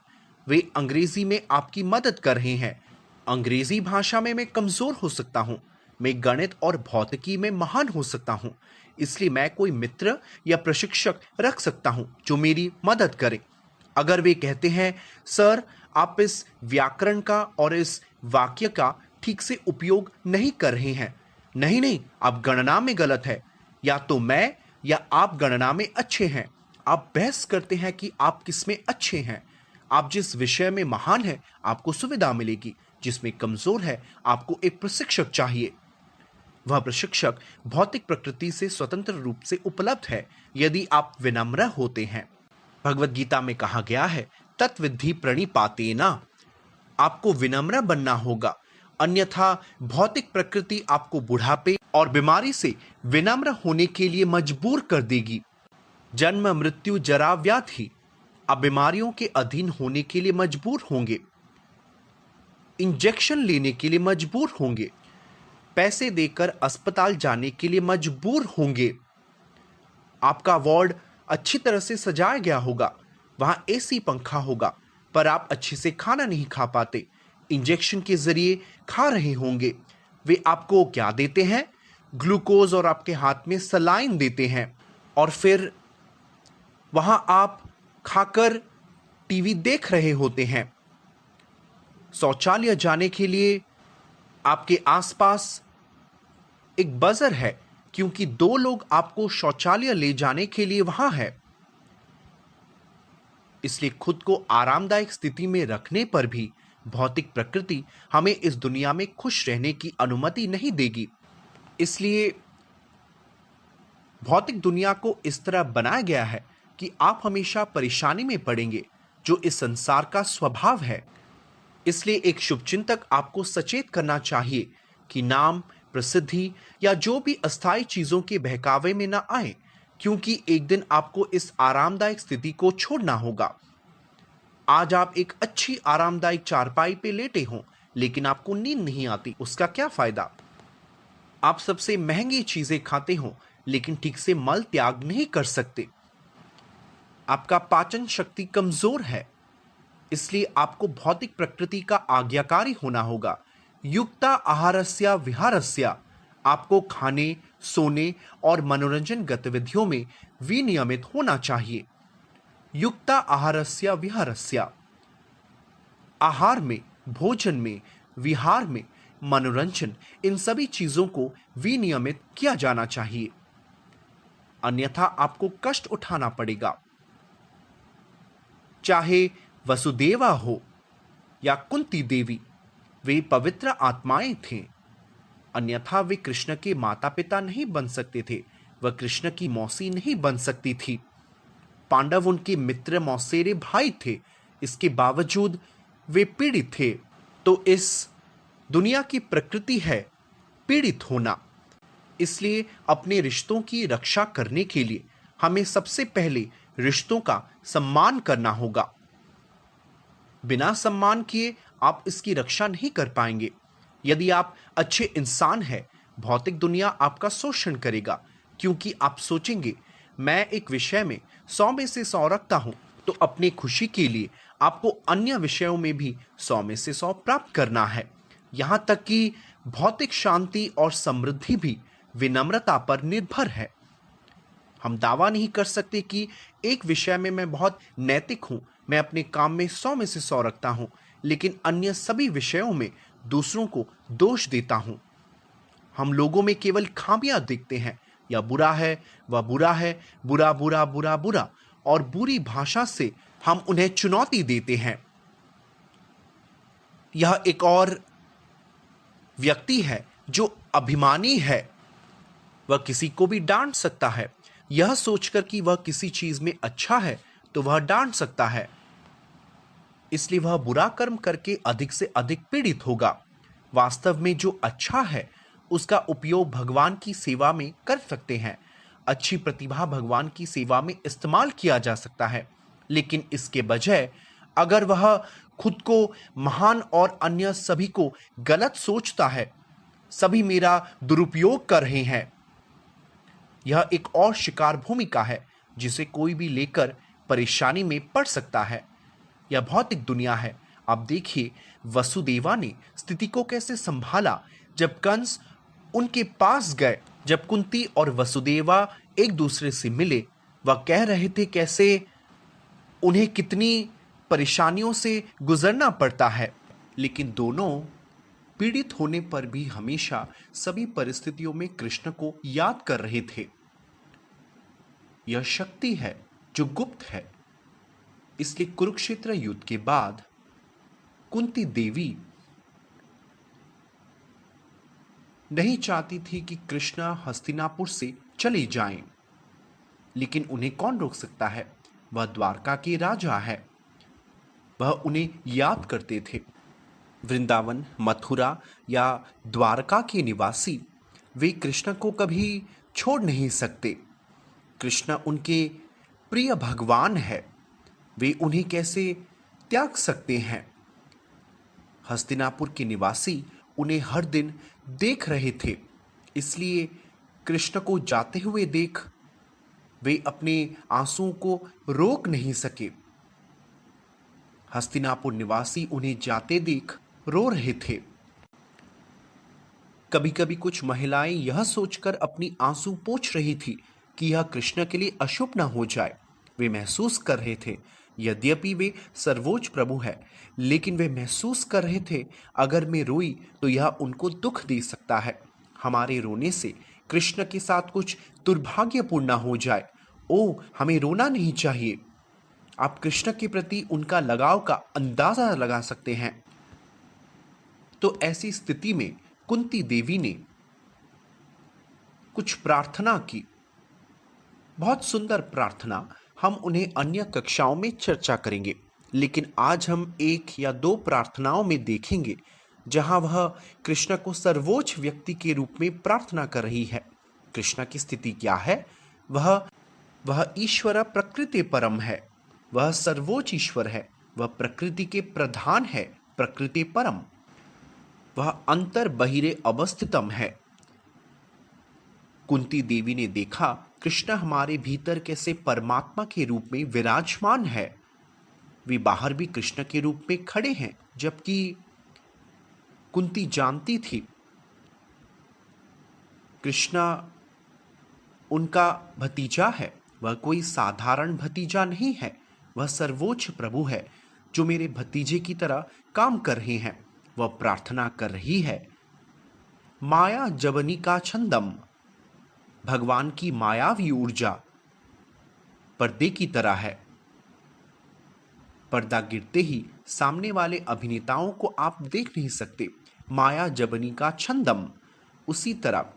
वे अंग्रेजी में आपकी मदद कर रहे हैं। अंग्रेजी भाषा में मैं कमज़ोर हो सकता हूँ, मैं गणित और भौतिकी में महान हो सकता हूँ, इसलिए मैं कोई मित्र या प्रशिक्षक रख सकता हूँ जो मेरी मदद करे। अगर वे कहते हैं, सर आप इस व्याकरण का और इस वाक्य का ठीक से उपयोग नहीं कर रहे हैं, नहीं नहीं, आप गणना में गलत है, या तो मैं या आप गणना में अच्छे हैं। आप बहस करते हैं कि आप किस में अच्छे हैं। आप जिस विषय में महान हैं आपको सुविधा मिलेगी, जिसमें कमजोर है आपको एक प्रशिक्षक चाहिए। वह प्रशिक्षक भौतिक प्रकृति से स्वतंत्र रूप से उपलब्ध है यदि आप विनम्र होते हैं। भगवत गीता में कहा गया है, तत्विद्धि प्रणिपातेना। आपको विनम्र बनना होगा, अन्यथा भौतिक प्रकृति आपको बुढ़ापे और बीमारी से विनम्र होने के लिए मजबूर कर देगी। जन्म मृत्यु जरा व्याधि, आप बीमारियों के अधीन होने के लिए मजबूर होंगे, इंजेक्शन लेने के लिए मजबूर होंगे, पैसे देकर अस्पताल जाने के लिए मजबूर होंगे। आपका वार्ड अच्छी तरह से सजाया गया होगा, वहां एसी पंखा होगा, पर आप अच्छे से खाना नहीं खा पाते, इंजेक्शन के जरिए खा रहे होंगे। वे आपको क्या देते हैं? ग्लूकोज, और आपके हाथ में सलाइन देते हैं, और फिर वहां आप खाकर टीवी देख रहे होते हैं। शौचालय जाने के लिए आपके आसपास एक बजर है, क्योंकि दो लोग आपको शौचालय ले जाने के लिए वहां है। इसलिए खुद को आरामदायक स्थिति में रखने पर भी भौतिक प्रकृति हमें इस दुनिया में खुश रहने की अनुमति नहीं देगी। इसलिए भौतिक दुनिया को इस तरह बनाया गया है कि आप हमेशा परेशानी में पड़ेंगे, जो इस संसार का स्वभाव है। इसलिए एक शुभचिंतक आपको सचेत करना चाहिए कि नाम, प्रसिद्धि या जो भी अस्थायी चीजों के बहकावे में ना आए, क्योंकि एक दिन आपको इस आरामदायक स्थिति को छोड़ना होगा। आज आप एक अच्छी आरामदायक चारपाई पे लेटे हों, लेकिन आपको नींद नहीं आती, उसका क्या फायदा? आप सबसे महंगी चीजें खाते हों, लेकिन ठीक से मल त्याग नहीं कर सकते। आपका पाचन शक्ति कमजोर है, इसलिए आपको भौतिक प्रकृति का आज्ञाकारी होना होगा। युक्ता आहारस्य विहारस्य, आपको खाने, सोने और मनोरंजन गतिविधियों में विनियमित होना चाहिए। युक्ता आहारस्य विहारस्य, आहार में, भोजन में, विहार में, मनोरंजन, इन सभी चीजों को विनियमित किया जाना चाहिए, अन्यथा आपको कष्ट उठाना पड़ेगा। चाहे वसुदेवा हो या कुंती देवी, वे पवित्र आत्माएं थे, अन्यथा वे कृष्ण के माता पिता नहीं बन सकते थे, वह कृष्ण की मौसी नहीं बन सकती थी। पांडव उनके मित्र मौसेरे भाई थे, इसके बावजूद वे पीड़ित थे। तो इस दुनिया की प्रकृति है पीड़ित होना। इसलिए अपने रिश्तों की रक्षा करने के लिए हमें सबसे पहले रिश्तों का सम्मान करना होगा। बिना सम्मान किए आप इसकी रक्षा नहीं कर पाएंगे। यदि आप अच्छे इंसान हैं, भौतिक दुनिया आपका शोषण करेगा, क्योंकि आप सोचेंगे मैं एक विषय में 100 में से 100 रखता हूं, तो अपनी खुशी के लिए आपको अन्य विषयों में भी 100 में से 100 प्राप्त करना है। यहां तक कि भौतिक शांति और समृद्धि भी विनम्रता पर निर्भर है। हम दावा नहीं कर सकते कि एक विषय में मैं बहुत नैतिक हूं, मैं अपने काम में 100 में से 100 रखता हूं, लेकिन अन्य सभी विषयों में दूसरों को दोष देता हूं। हम लोगों में केवल खामियां देखते हैं, या बुरा है, वह बुरा है, बुरा बुरा बुरा बुरा, और बुरी भाषा से हम उन्हें चुनौती देते हैं। यह एक और व्यक्ति है जो अभिमानी है, वह किसी को भी डांट सकता है, यह सोचकर कि वह किसी चीज में अच्छा है तो वह डांट सकता है, इसलिए वह बुरा कर्म करके अधिक से अधिक पीड़ित होगा। वास्तव में जो अच्छा है उसका उपयोग भगवान की सेवा में कर सकते हैं। अच्छी प्रतिभा भगवान की सेवा में इस्तेमाल किया जा सकता है, लेकिन इसके बजाय अगर वह खुद को महान और अन्य सभी को गलत सोचता है, सभी मेरा दुरुपयोग कर रहे हैं, यह एक और शिकार भूमिका है जिसे कोई भी लेकर परेशानी में पड़ सकता है। यह भौतिक दुनिया है। आप देखिए वसुदेवा ने स्थिति को कैसे संभाला जब कंस उनके पास गए। जब कुंती और वसुदेवा एक दूसरे से मिले, वह कह रहे थे कैसे उन्हें कितनी परेशानियों से गुजरना पड़ता है, लेकिन दोनों पीड़ित होने पर भी हमेशा सभी परिस्थितियों में कृष्ण को याद कर रहे थे। यह शक्ति है जो गुप्त है। इसलिए कुरुक्षेत्र युद्ध के बाद कुंती देवी नहीं चाहती थी कि कृष्ण हस्तिनापुर से चले जाएं, लेकिन उन्हें कौन रोक सकता है? वह द्वारका के राजा है, वह उन्हें याद करते थे। वृंदावन, मथुरा या द्वारका के निवासी वे कृष्ण को कभी छोड़ नहीं सकते। कृष्ण उनके प्रिय भगवान है, वे उन्हें कैसे त्याग सकते हैं? हस्तिनापुर के निवासी उन्हें हर दिन देख रहे थे, इसलिए कृष्ण को जाते हुए देख वे अपने आंसुओं को रोक नहीं सके। हस्तिनापुर निवासी उन्हें जाते देख रो रहे थे। कभी कभी कुछ महिलाएं यह सोचकर अपनी आंसू पोंछ रही थी कि यह कृष्ण के लिए अशुभ न हो जाए। वे महसूस कर रहे थे, यद्यपि वे सर्वोच्च प्रभु है, लेकिन वे महसूस कर रहे थे अगर मैं रोई तो यह उनको दुख दे सकता है। हमारे रोने से कृष्ण के साथ कुछ दुर्भाग्यपूर्ण हो जाए। ओ, हमें रोना नहीं चाहिए। आप कृष्ण के प्रति उनका लगाव का अंदाजा लगा सकते हैं। तो ऐसी स्थिति में कुंती देवी ने कुछ प्रार्थना की, बहुत सुंदर प्रार्थना। हम उन्हें अन्य कक्षाओं में चर्चा करेंगे, लेकिन आज हम एक या दो प्रार्थनाओं में देखेंगे जहां वह कृष्ण को सर्वोच्च व्यक्ति के रूप में प्रार्थना कर रही है। कृष्ण की स्थिति क्या है? वह ईश्वर प्रकृति परम है, वह सर्वोच्च ईश्वर है, वह प्रकृति के प्रधान है, प्रकृति परम, वह अंतर बहिरे अवस्थितम है। कुंती देवी ने देखा कृष्ण हमारे भीतर कैसे परमात्मा के रूप में विराजमान है। वे बाहर भी कृष्ण के रूप में खड़े हैं, जबकि कुंती जानती थी कृष्ण उनका भतीजा है। वह कोई साधारण भतीजा नहीं है, वह सर्वोच्च प्रभु है जो मेरे भतीजे की तरह काम कर रहे हैं। वह प्रार्थना कर रही है, माया जवनी का छंदम, भगवान की मायावी ऊर्जा पर्दे की तरह है। पर्दा गिरते ही सामने वाले अभिनेताओं को आप देख नहीं सकते। माया जबनी का छंदम, उसी तरह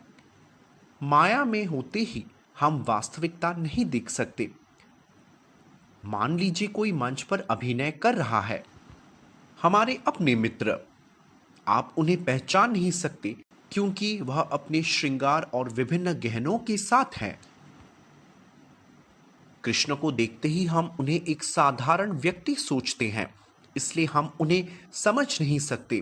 माया में होते ही हम वास्तविकता नहीं देख सकते। मान लीजिए कोई मंच पर अभिनय कर रहा है, हमारे अपने मित्र, आप उन्हें पहचान नहीं सकते क्योंकि वह अपने श्रृंगार और विभिन्न गहनों के साथ हैं। कृष्ण को देखते ही हम उन्हें एक साधारण व्यक्ति सोचते हैं, इसलिए हम उन्हें समझ नहीं सकते।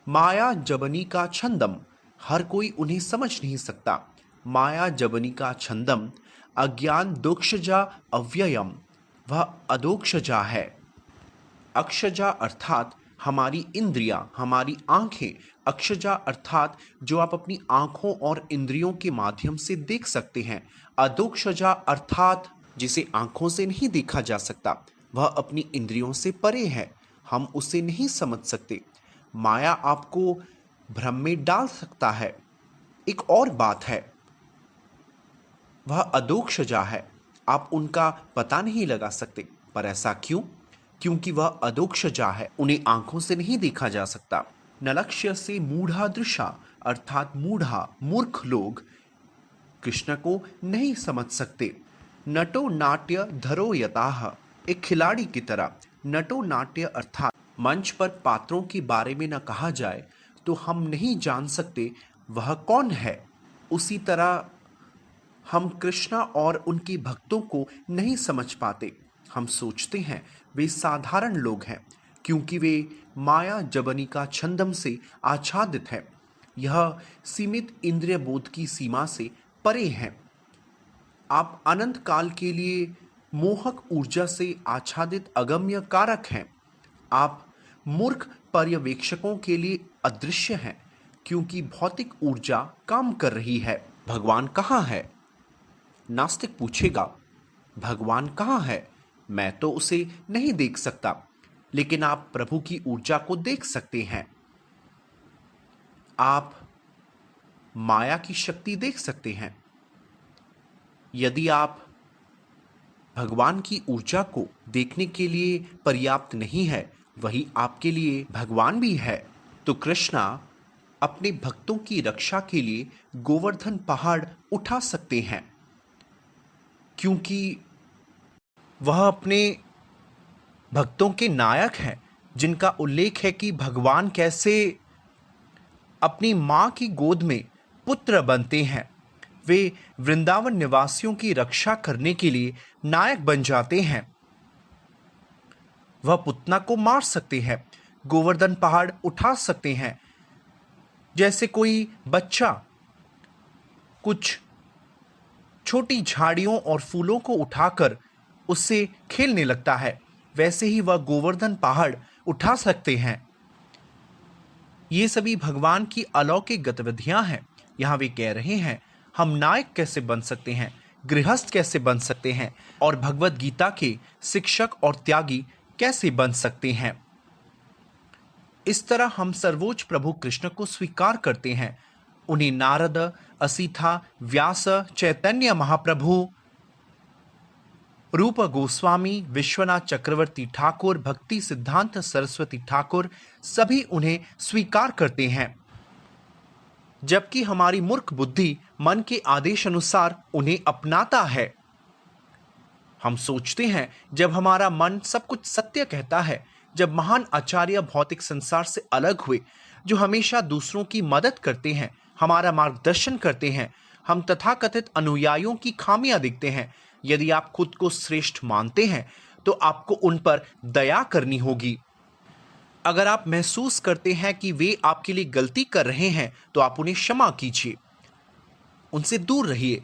माया जबनी का छंदम, हर कोई उन्हें समझ नहीं सकता। माया जबनी का छंदम, अज्ञान दोक्षजा अव्ययम, वह अदोक्षजा है। अक्षजा अर्थात हमारी इंद्रियां, हमारी आंखें। अक्षजा अर्थात जो आप अपनी आंखों और इंद्रियों के माध्यम से देख सकते हैं। अदोक्षजा अर्थात जिसे आंखों से नहीं देखा जा सकता, वह अपनी इंद्रियों से परे है, हम उसे नहीं समझ सकते। माया आपको भ्रम में डाल सकता है। एक और बात है, वह अदोक्षजा है, आप उनका पता नहीं लगा सकते। पर ऐसा क्यों? क्योंकि वह अदोक्षजा है, उन्हें आंखों से नहीं देखा जा सकता। नलक्ष्य से मूढ़ा दृशा अर्थात मूढ़ा मूर्ख लोग कृष्ण को नहीं समझ सकते। नटो नाट्य धरो यताह, एक खिलाड़ी की तरह। नटो नाट्य अर्थात मंच पर पात्रों के बारे में न कहा जाए तो हम नहीं जान सकते वह कौन है। उसी तरह हम कृष्णा और उनके भक्तों को नहीं समझ पाते। हम सोचते हैं वे साधारण लोग हैं क्योंकि वे माया जवनिका छंदम से आच्छादित है। यह सीमित इंद्रिय बोध की सीमा से परे हैं। आप अनंत काल के लिए मोहक ऊर्जा से आच्छादित अगम्य कारक हैं। आप मूर्ख पर्यवेक्षकों के लिए अदृश्य हैं क्योंकि भौतिक ऊर्जा काम कर रही है। भगवान कहाँ है? नास्तिक पूछेगा, भगवान कहाँ है? मैं तो उसे नहीं देख सकता, लेकिन आप प्रभु की ऊर्जा को देख सकते हैं। आप माया की शक्ति देख सकते हैं। यदि आप भगवान की ऊर्जा को देखने के लिए पर्याप्त नहीं है, वही आपके लिए भगवान भी है। तो कृष्णा अपने भक्तों की रक्षा के लिए गोवर्धन पहाड़ उठा सकते हैं क्योंकि वह अपने भक्तों के नायक हैं, जिनका उल्लेख है कि भगवान कैसे अपनी माँ की गोद में पुत्र बनते हैं। वे वृंदावन निवासियों की रक्षा करने के लिए नायक बन जाते हैं। वह पुतना को मार सकते हैं, गोवर्धन पहाड़ उठा सकते हैं। जैसे कोई बच्चा कुछ छोटी झाड़ियों और फूलों को उठाकर उससे खेलने लगता है, वैसे ही वह गोवर्धन पहाड़ उठा सकते हैं। ये सभी भगवान की अलौकिक गतिविधियां हैं। यहाँ वे कह रहे हैं हम नायक कैसे बन सकते हैं, गृहस्थ कैसे बन सकते हैं और भगवत गीता के शिक्षक और त्यागी कैसे बन सकते हैं। इस तरह हम सर्वोच्च प्रभु कृष्ण को स्वीकार करते हैं। उन्हें नारद, असीथा, व्यास, चैतन्य महाप्रभु, रूप गोस्वामी, विश्वनाथ चक्रवर्ती ठाकुर, भक्ति सिद्धांत सरस्वती ठाकुर सभी उन्हें स्वीकार करते हैं, जबकि हमारी मूर्ख बुद्धि मन के आदेश अनुसार उन्हें अपनाता है। हम सोचते हैं जब हमारा मन सब कुछ सत्य कहता है, जब महान आचार्य भौतिक संसार से अलग हुए, जो हमेशा दूसरों की मदद करते हैं, हमारा मार्गदर्शन करते हैं, हम तथाकथित अनुयायियों की खामियां देखते हैं। यदि आप खुद को श्रेष्ठ मानते हैं तो आपको उन पर दया करनी होगी। अगर आप महसूस करते हैं कि वे आपके लिए गलती कर रहे हैं तो आप उन्हें क्षमा कीजिए, उनसे दूर रहिए।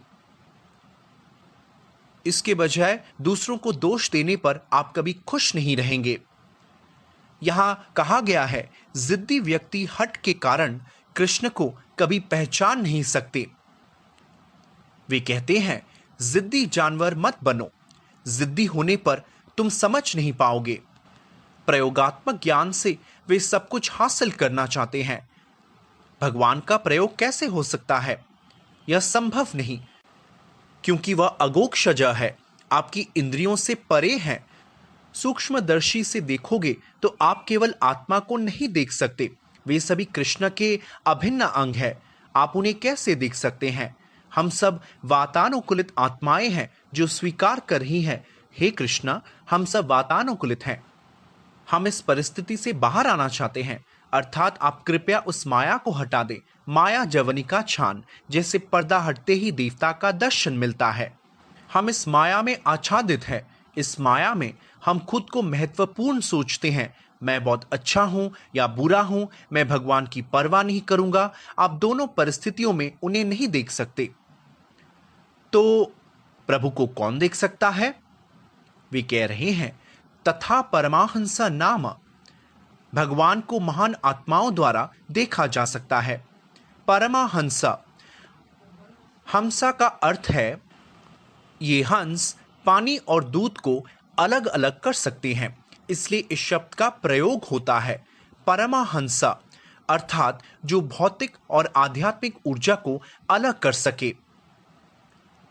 इसके बजाय दूसरों को दोष देने पर आप कभी खुश नहीं रहेंगे। यहां कहा गया है, जिद्दी व्यक्ति हट के कारण कृष्ण को कभी पहचान नहीं सकते। वे कहते हैं जिद्दी जानवर मत बनो, जिद्दी होने पर तुम समझ नहीं पाओगे। प्रयोगात्मक ज्ञान से वे सब कुछ हासिल करना चाहते हैं। भगवान का प्रयोग कैसे हो सकता है? यह संभव नहीं, क्योंकि वह अगोक्षज है, आपकी इंद्रियों से परे हैं। सूक्ष्मदर्शी से देखोगे तो आप केवल आत्मा को नहीं देख सकते, वे सभी कृष्ण के अभिन्न अंग हैं। आप उन्हें कैसे देख सकते हैं? हम सब वातानुकूलित आत्माएं हैं जो स्वीकार कर रही हैं, हे कृष्णा, हम सब वातानुकूलित हैं। हम इस परिस्थिति से बाहर आना चाहते हैं, अर्थात आप कृपया उस माया को हटा दें। माया जवनिका छान, जैसे पर्दा हटते ही देवता का दर्शन मिलता है। हम इस माया में आच्छादित हैं। इस माया में हम खुद को महत्वपूर्ण सोचते हैं। मैं बहुत अच्छा हूं या बुरा हूं, मैं भगवान की परवाह नहीं करूंगा। आप दोनों परिस्थितियों में उन्हें नहीं देख सकते। तो प्रभु को कौन देख सकता है? वे कह रहे हैं तथा परमाहंस नाम, भगवान को महान आत्माओं द्वारा देखा जा सकता है। परमाहंसा, हंसा का अर्थ है ये हंस पानी और दूध को अलग अलग कर सकते हैं, इसलिए इस शब्द का प्रयोग होता है। परमाहंसा अर्थात जो भौतिक और आध्यात्मिक ऊर्जा को अलग कर सके,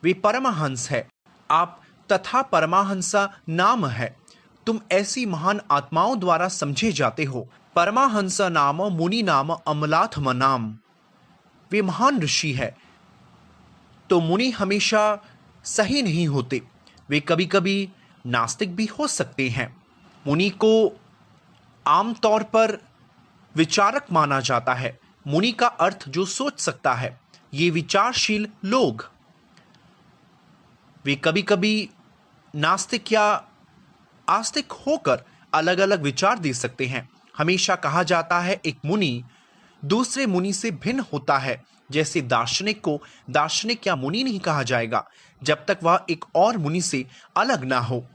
वे परमहंस है। आप तथा परमाहंसा नाम है, तुम ऐसी महान आत्माओं द्वारा समझे जाते हो। परमाहंसा नाम मुनि नाम अमलाथम नाम, वे महान ऋषि है। तो मुनि हमेशा सही नहीं होते, वे कभी कभी नास्तिक भी हो सकते हैं। मुनि को आमतौर पर विचारक माना जाता है। मुनि का अर्थ जो सोच सकता है। ये विचारशील लोग, वे कभी कभी नास्तिक या आस्तिक होकर अलग अलग विचार दे सकते हैं। हमेशा कहा जाता है एक मुनि दूसरे मुनि से भिन्न होता है। जैसे दार्शनिक को दार्शनिक या मुनि नहीं कहा जाएगा जब तक वह एक और मुनि से अलग ना हो।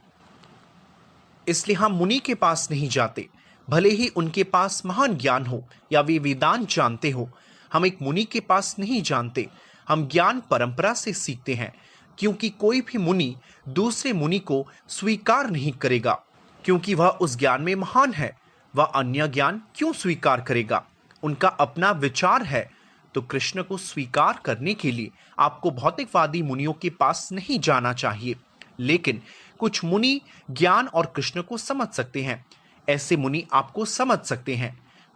इसलिए हम मुनि के पास नहीं जाते, भले ही उनके पास महान ज्ञान हो या वे वेदांत जानते हो। हम एक मुनि के पास नहीं जानते, हम ज्ञान परंपरा से सीखते हैं, क्योंकि कोई भी मुनि दूसरे मुनि को स्वीकार नहीं करेगा, क्योंकि वह उस ज्ञान में महान है। वह अन्य ज्ञान क्यों स्वीकार करेगा? उनका अपना विचार है। तो कृष्ण को स्वीकार करने के लिए आपको भौतिकवादी मुनियों के पास नहीं जाना चाहिए। लेकिन कुछ मुनि ज्ञान और कृष्ण को समझ सकते हैं। ऐसे मुनि आपको समझ सकते हैं।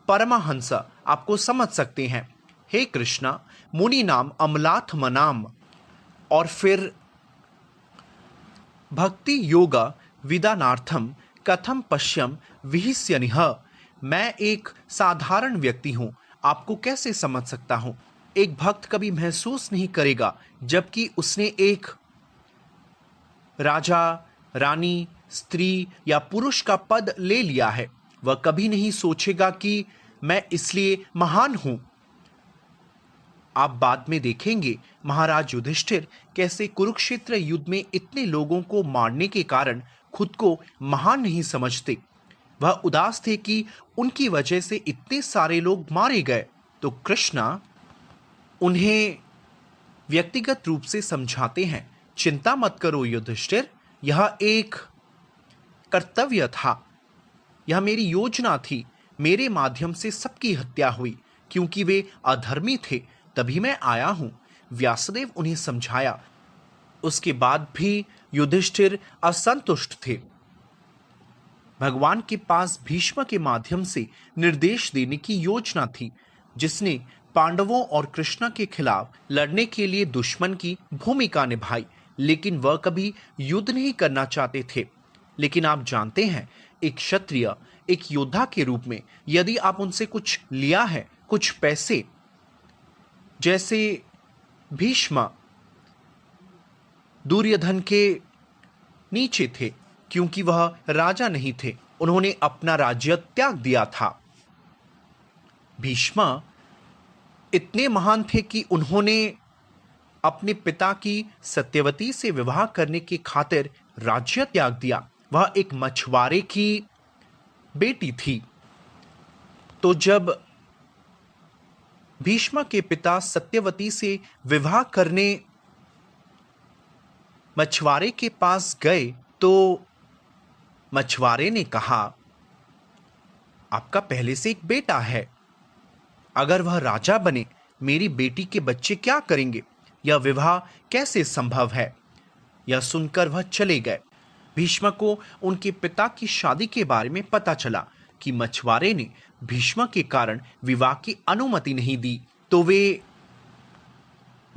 परमहंस आपको समझ सकते हैं। हे कृष्णा, मुनि नाम अमलाथ मनाम। और फिर भक्ति योगा विदानार्थम कथम पश्यम विहिस्यनिह। मैं एक साधारण व्यक्ति हूं, आपको कैसे समझ सकता हूं? एक भक्त कभी महसूस नहीं करेगा जबकि उसने एक राजा, रानी, स्त्री या पुरुष का पद ले लिया है। वह कभी नहीं सोचेगा कि मैं इसलिए महान हूं। आप बाद में देखेंगे महाराज युधिष्ठिर कैसे कुरुक्षेत्र युद्ध में इतने लोगों को मारने के कारण खुद को महान नहीं समझते। वह उदास थे कि उनकी वजह से इतने सारे लोग मारे गए। तो कृष्णा उन्हें व्यक्तिगत रूप से समझाते हैं, चिंता मत करो युधिष्ठिर, यह एक कर्तव्य था, यह मेरी योजना थी। मेरे माध्यम से सबकी हत्या हुई क्योंकि वे अधर्मी थे, तभी मैं आया हूं। व्यासदेव उन्हें समझाया। उसके बाद भी युधिष्ठिर असंतुष्ट थे। भगवान के पास भीष्म के माध्यम से निर्देश देने की योजना थी, जिसने पांडवों और कृष्ण के खिलाफ लड़ने के लिए दुश्मन की भूमिका निभाई, लेकिन वह कभी युद्ध नहीं करना चाहते थे। लेकिन आप जानते हैं, एक क्षत्रिय, एक योद्धा के रूप में यदि आप उनसे कुछ लिया है, कुछ पैसे, जैसे भीष्म दुर्योधन के नीचे थे क्योंकि वह राजा नहीं थे, उन्होंने अपना राज्य त्याग दिया था। भीष्म इतने महान थे कि उन्होंने अपने पिता की सत्यवती से विवाह करने की खातिर राज्य त्याग दिया। वह एक मछुआरे की बेटी थी। तो जब भीष्म के पिता सत्यवती से विवाह करने मछुआरे के पास गए तो मछुआरे ने कहा, आपका पहले से एक बेटा है, अगर वह राजा बने मेरी बेटी के बच्चे क्या करेंगे? यह विवाह कैसे संभव है? यह सुनकर वह चले गए। भीष्म को उनके पिता की शादी के बारे में पता चला कि मछुआरे ने भीष्म के कारण विवाह की अनुमति नहीं दी, तो वे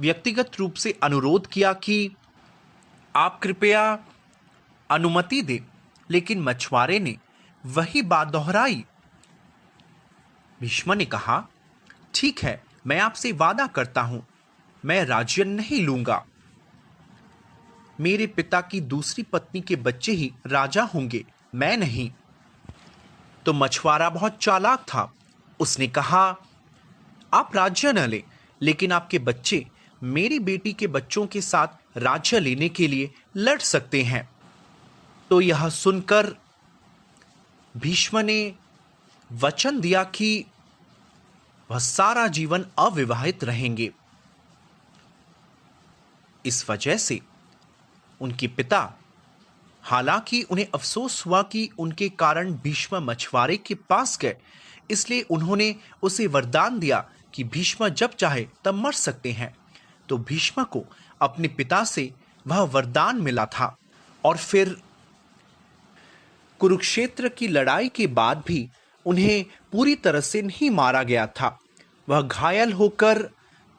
व्यक्तिगत रूप से अनुरोध किया कि आप कृपया अनुमति दें, लेकिन मछुआरे ने वही बात दोहराई। भीष्म ने कहा, ठीक है, मैं आपसे वादा करता हूं, मैं राज्य नहीं लूंगा। मेरे पिता की दूसरी पत्नी के बच्चे ही राजा होंगे, मैं नहीं। तो मछुआरा बहुत चालाक था। उसने कहा, आप राज्य न लें, लेकिन आपके बच्चे मेरी बेटी के बच्चों के साथ राज्य लेने के लिए लड़ सकते हैं। तो यह सुनकर भीष्म ने वचन दिया कि वह सारा जीवन अविवाहित रहेंगे। इस वजह से उनके पिता, हालांकि उन्हें अफसोस हुआ कि उनके कारण भीष्म मछुआरे के पास गए, इसलिए उन्होंने उसे वरदान दिया कि भीष्म जब चाहे तब मर सकते हैं। तो भीष्म को अपने पिता से वह वरदान मिला था। और फिर कुरुक्षेत्र की लड़ाई के बाद भी उन्हें पूरी तरह से नहीं मारा गया था। वह घायल होकर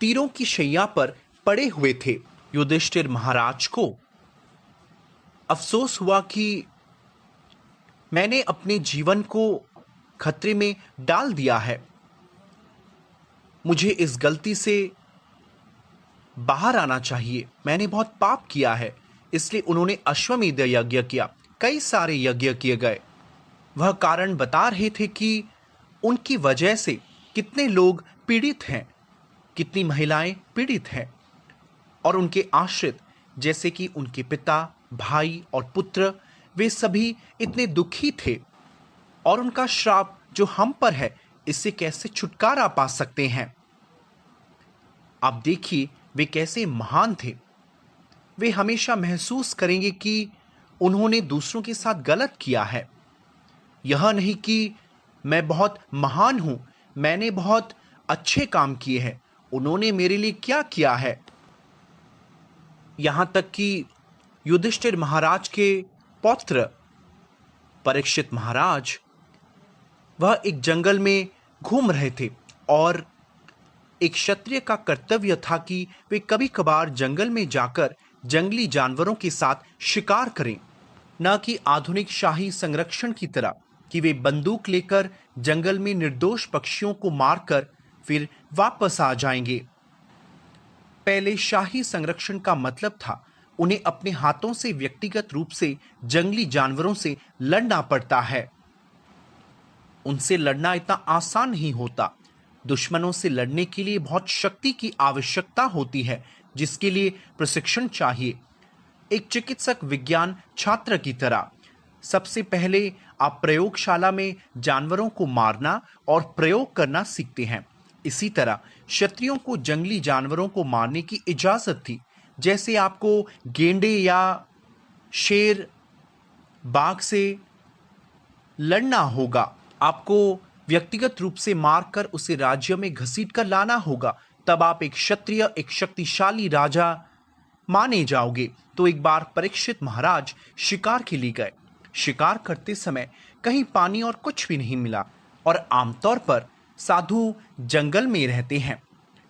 तीरों की शैया पर पड़े हुए थे। युधिष्ठिर महाराज को अफसोस हुआ कि मैंने अपने जीवन को खतरे में डाल दिया है, मुझे इस गलती से बाहर आना चाहिए, मैंने बहुत पाप किया है। इसलिए उन्होंने अश्वमेध यज्ञ किया, कई सारे यज्ञ किए गए। वह कारण बता रहे थे कि उनकी वजह से कितने लोग पीड़ित हैं, कितनी महिलाएं पीड़ित हैं, और उनके आश्रित जैसे कि उनके पिता, भाई और पुत्र, वे सभी इतने दुखी थे। और उनका श्राप जो हम पर है, इससे कैसे छुटकारा पा सकते हैं। आप देखिए वे कैसे महान थे। वे हमेशा महसूस करेंगे कि उन्होंने दूसरों के साथ गलत किया है। यह नहीं कि मैं बहुत महान हूं, मैंने बहुत अच्छे काम किए हैं, उन्होंने मेरे लिए क्या किया है। यहां तक कि युधिष्ठिर महाराज के पौत्र परीक्षित महाराज, वह एक जंगल में घूम रहे थे और एक क्षत्रिय का कर्तव्य था कि वे कभी कभार जंगल में जाकर जंगली जानवरों के साथ शिकार करें, न कि आधुनिक शाही संरक्षण की तरह कि वे बंदूक लेकर जंगल में निर्दोष पक्षियों को मारकर फिर वापस आ जाएंगे। पहले शाही संरक्षण का मतलब था उन्हें अपने हाथों से व्यक्तिगत रूप से जंगली जानवरों से लड़ना पड़ता है। उनसे लड़ना इतना आसान नहीं होता। दुश्मनों से लड़ने के लिए बहुत शक्ति की आवश्यकता होती है, जिसके लिए प्रशिक्षण चाहिए। एक चिकित्सक विज्ञान छात्र की तरह सबसे पहले आप प्रयोगशाला में जानवरों को मारना और प्रयोग करना सीखते हैं। इसी तरह क्षत्रियों को जंगली जानवरों को मारने की इजाजत थी, जैसे आपको गेंडे या शेर, बाघ से लड़ना होगा। आपको व्यक्तिगत रूप से मारकर उसे राज्य में घसीट कर लाना होगा, तब आप एक क्षत्रिय, एक शक्तिशाली राजा माने जाओगे। तो एक बार परीक्षित महाराज शिकार के लिए गए। शिकार करते समय कहीं पानी और कुछ भी नहीं मिला, और आमतौर पर साधु जंगल में रहते हैं,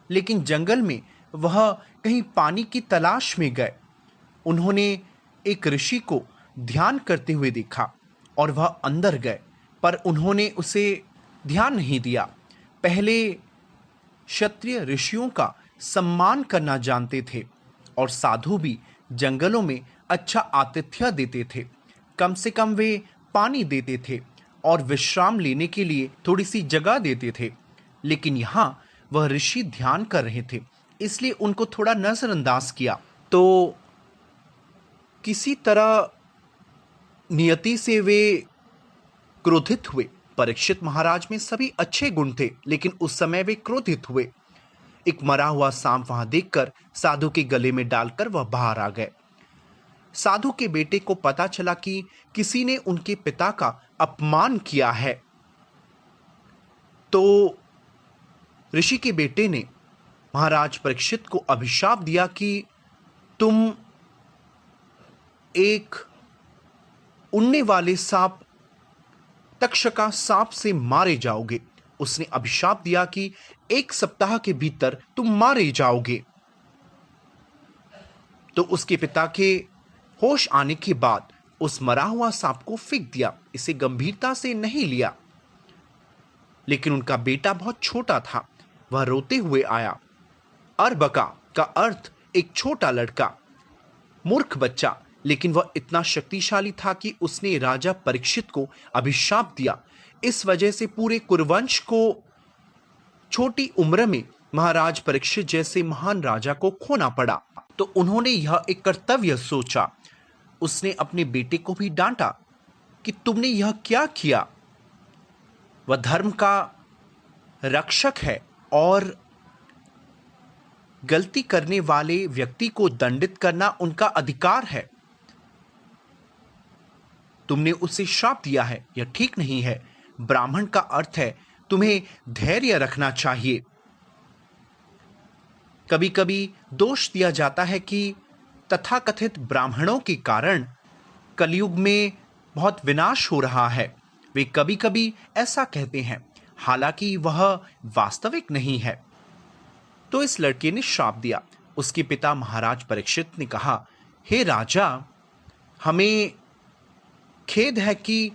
लेकिन जंगल में वह कहीं पानी की तलाश में गए। उन्होंने एक ऋषि को ध्यान करते हुए देखा और वह अंदर गए, पर उन्होंने उसे ध्यान नहीं दिया। पहले क्षत्रिय ऋषियों का सम्मान करना जानते थे, और साधु भी जंगलों में अच्छा आतिथ्य देते थे। कम से कम वे पानी देते थे और विश्राम लेने के लिए थोड़ी सी जगह देते थे। लेकिन यहाँ वह ऋषि ध्यान कर रहे थे, इसलिए उनको थोड़ा नजरअंदाज किया। तो किसी तरह नियति से वे क्रोधित हुए। परीक्षित महाराज में सभी अच्छे गुण थे, लेकिन उस समय वे क्रोधित हुए। एक मरा हुआ सांप वहां देखकर साधु के गले में डालकर वह बाहर आ गए। साधु के बेटे को पता चला कि किसी ने उनके पिता का अपमान किया है। तो ऋषि के बेटे ने महाराज परीक्षित को अभिशाप दिया कि तुम एक उड़ने वाले सांप, तक्षका सांप से मारे जाओगे। उसने अभिशाप दिया कि 1 सप्ताह के भीतर तुम मारे जाओगे। तो उसके पिता के होश आने के बाद उस मरा हुआ सांप को फेंक दिया, इसे गंभीरता से नहीं लिया। लेकिन उनका बेटा बहुत छोटा था, वह रोते हुए आया। अर्बका का अर्थ एक छोटा लड़का, मूर्ख बच्चा, लेकिन वह इतना शक्तिशाली था कि उसने राजा परीक्षित को अभिशाप दिया। इस वजह से पूरे कुरुवंश को छोटी उम्र में महाराज परीक्षित जैसे महान राजा को खोना पड़ा। तो उन्होंने यह एक कर्तव्य सोचा। उसने अपने बेटे को भी डांटा कि तुमने यह क्या किया। वह धर्म का रक्षक है और गलती करने वाले व्यक्ति को दंडित करना उनका अधिकार है। तुमने उसे श्राप दिया है, यह ठीक नहीं है। ब्राह्मण का अर्थ है तुम्हें धैर्य रखना चाहिए। कभी कभी दोष दिया जाता है कि तथाकथित ब्राह्मणों के कारण कलयुग में बहुत विनाश हो रहा है। वे कभी कभी ऐसा कहते हैं, हालांकि वह वास्तविक नहीं है। तो इस लड़के ने श्राप दिया। उसके पिता महाराज परीक्षित ने कहा, हे राजा, हमें खेद है कि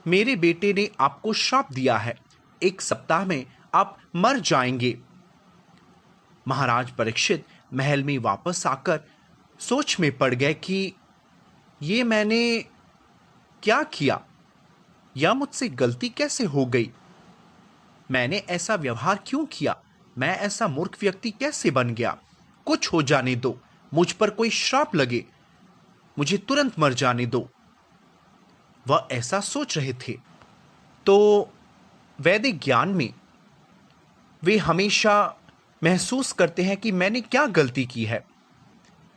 मेरे बेटे ने आपको श्राप दिया है। 1 सप्ताह में आप मर जाएंगे। महाराज परीक्षित महल में वापस आकर सोच में पड़ गए कि ये मैंने क्या किया, या मुझसे गलती कैसे हो गई, मैंने ऐसा व्यवहार क्यों किया, मैं ऐसा मूर्ख व्यक्ति कैसे बन गया। कुछ हो जाने दो, मुझ पर कोई श्राप लगे, मुझे तुरंत मर जाने दो। वह ऐसा सोच रहे थे। तो वैदिक ज्ञान में वे हमेशा महसूस करते हैं कि मैंने क्या गलती की है।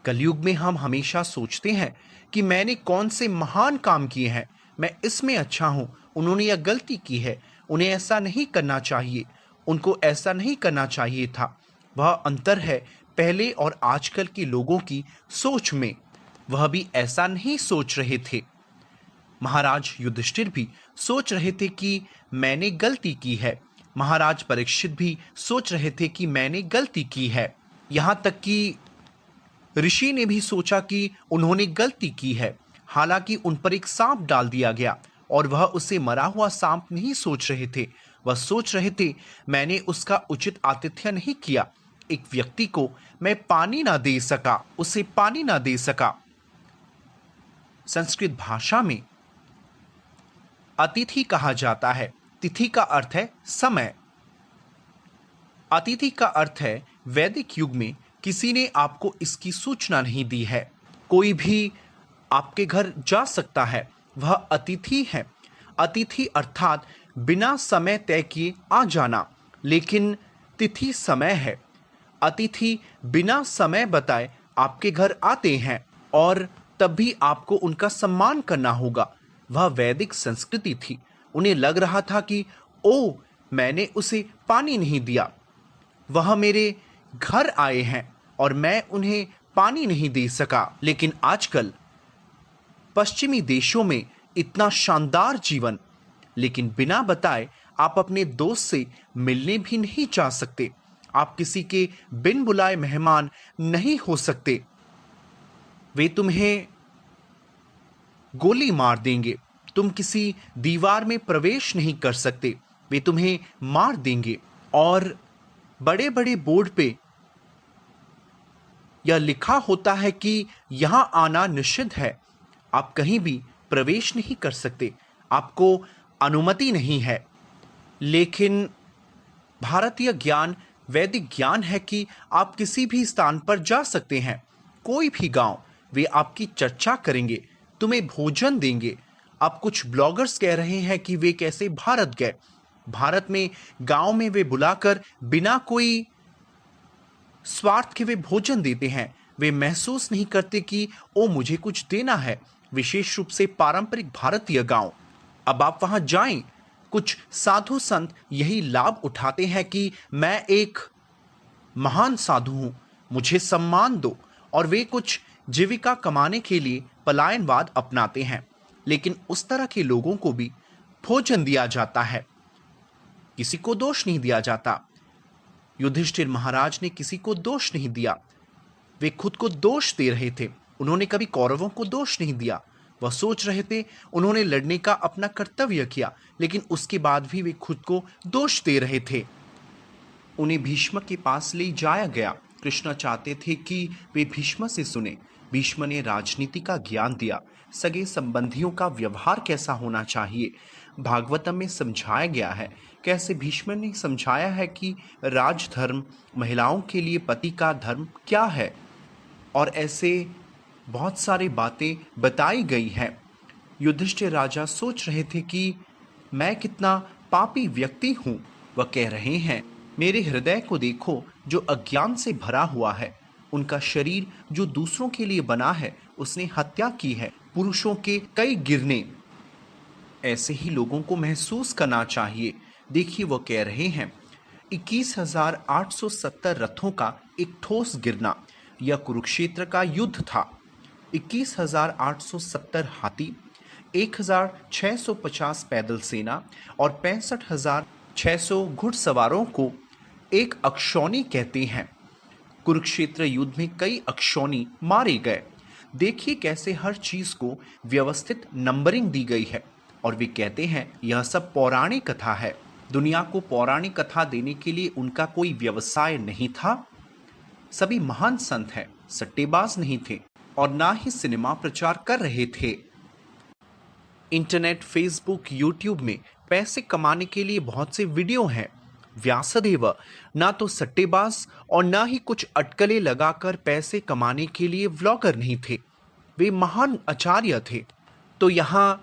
कलयुग में हम हमेशा सोचते हैं कि मैंने कौन से महान काम किए हैं, मैं इसमें अच्छा हूं, उन्होंने यह गलती की है, उन्हें ऐसा नहीं करना चाहिए, उनको ऐसा नहीं करना चाहिए था। वह अंतर है पहले और आजकल के लोगों की सोच में। वह भी ऐसा नहीं सोच रहे थे। महाराज युधिष्ठिर भी सोच रहे थे कि मैंने गलती की है। महाराज परीक्षित भी सोच रहे थे कि मैंने गलती की है। यहां तक कि ऋषि ने भी सोचा कि उन्होंने गलती की है। हालांकि उन पर एक सांप डाल दिया गया और वह उसे मरा हुआ सांप नहीं सोच रहे थे। वह सोच रहे थे, मैंने उसका उचित आतिथ्य नहीं किया। एक व्यक्ति को मैं पानी ना दे सका, उसे पानी ना दे सका। संस्कृत भाषा में अतिथि कहा जाता है। तिथि का अर्थ है समय। अतिथि का अर्थ है वैदिक युग में किसी ने आपको इसकी सूचना नहीं दी है। कोई भी आपके घर जा सकता है, वह अतिथि है। अतिथि अर्थात बिना समय तय किए आ जाना, लेकिन तिथि समय है। अतिथि बिना समय बताए आपके घर आते हैं और तब भी आपको उनका सम्मान करना होगा। वह वैदिक संस्कृति थी। उन्हें लग रहा था कि ओ, मैंने उसे पानी नहीं दिया, वह मेरे घर आए हैं और मैं उन्हें पानी नहीं दे सका। लेकिन आजकल पश्चिमी देशों में इतना शानदार जीवन, लेकिन बिना बताए आप अपने दोस्त से मिलने भी नहीं जा सकते। आप किसी के बिन बुलाए मेहमान नहीं हो सकते। वे तुम्हें गोली मार देंगे। तुम किसी दीवार में प्रवेश नहीं कर सकते, वे तुम्हें मार देंगे। और बड़े बड़े बोर्ड पे यह लिखा होता है कि यहां आना निषिद्ध है, आप कहीं भी प्रवेश नहीं कर सकते, आपको अनुमति नहीं है। लेकिन भारतीय ज्ञान, वैदिक ज्ञान है कि आप किसी भी स्थान पर जा सकते हैं, कोई भी गांव, वे आपकी चर्चा करेंगे, तुम्हें भोजन देंगे। अब कुछ ब्लॉगर्स कह रहे हैं कि वे कैसे भारत गए। भारत में गांव में वे बुलाकर बिना कोई स्वार्थ के वे भोजन देते हैं। वे महसूस नहीं करते कि ओ, मुझे कुछ देना है। विशेष रूप से पारंपरिक भारतीय गांव। अब आप वहां जाएं, कुछ साधु संत यही लाभ उठाते हैं कि मैं एक महान साधु हूं, मुझे सम्मान दो, और वे कुछ जीविका कमाने के लिए पलायनवाद अपनाते हैं। लेकिन उस तरह के लोगों को भी भोजन दिया जाता है, किसी को दोष नहीं दिया जाता। युधिष्ठिर महाराज ने किसी को दोष नहीं दिया, वे खुद को दोष दे रहे थे। उन्होंने कभी कौरवों को दोष नहीं दिया। वह सोच रहे थे उन्होंने लड़ने का अपना कर्तव्य किया, लेकिन उसके बाद भी वे खुद को दोष दे रहे थे। उन्हें भीष्म के पास ले जाया गया। कृष्ण चाहते थे कि वे भीष्म से सुने। भीष्म ने राजनीति का ज्ञान दिया, सगे संबंधियों का व्यवहार कैसा होना चाहिए। भागवतम में समझाया गया है, कैसे भीष्म ने समझाया है कि राजधर्म, महिलाओं के लिए पति का धर्म क्या है, और ऐसे बहुत सारी बातें बताई गई हैं। युधिष्ठिर राजा सोच रहे थे कि मैं कितना पापी व्यक्ति हूँ। वह कह रहे हैं, मेरे हृदय को देखो जो अज्ञान से भरा हुआ है। उनका शरीर जो दूसरों के लिए बना है, उसने हत्या की है, पुरुषों के कई गिरने। ऐसे ही लोगों को महसूस करना चाहिए। देखिए, वो कह रहे हैं 21,870 रथों का एक ठोस गिरना, यह कुरुक्षेत्र का युद्ध था। 21,870 हाथी, 1,650 पैदल सेना और 65,600 घुड़सवारों को एक अक्षौनी कहते हैं। कुरुक्षेत्र युद्ध में कई अक्षौणी मारे गए। देखिए कैसे हर चीज को व्यवस्थित नंबरिंग दी गई है। और वे कहते हैं यह सब पौराणिक कथा है। दुनिया को पौराणिक कथा देने के लिए उनका कोई व्यवसाय नहीं था। सभी महान संत हैं, सट्टेबाज नहीं थे और ना ही सिनेमा प्रचार कर रहे थे। इंटरनेट, फेसबुक, यूट्यूब में पैसे कमाने के लिए बहुत से वीडियो हैं। व्यासदेव ना तो सट्टेबाज और ना ही कुछ अटकलें लगाकर पैसे कमाने के लिए व्लॉगर नहीं थे। वे महान आचार्य थे। तो यहाँ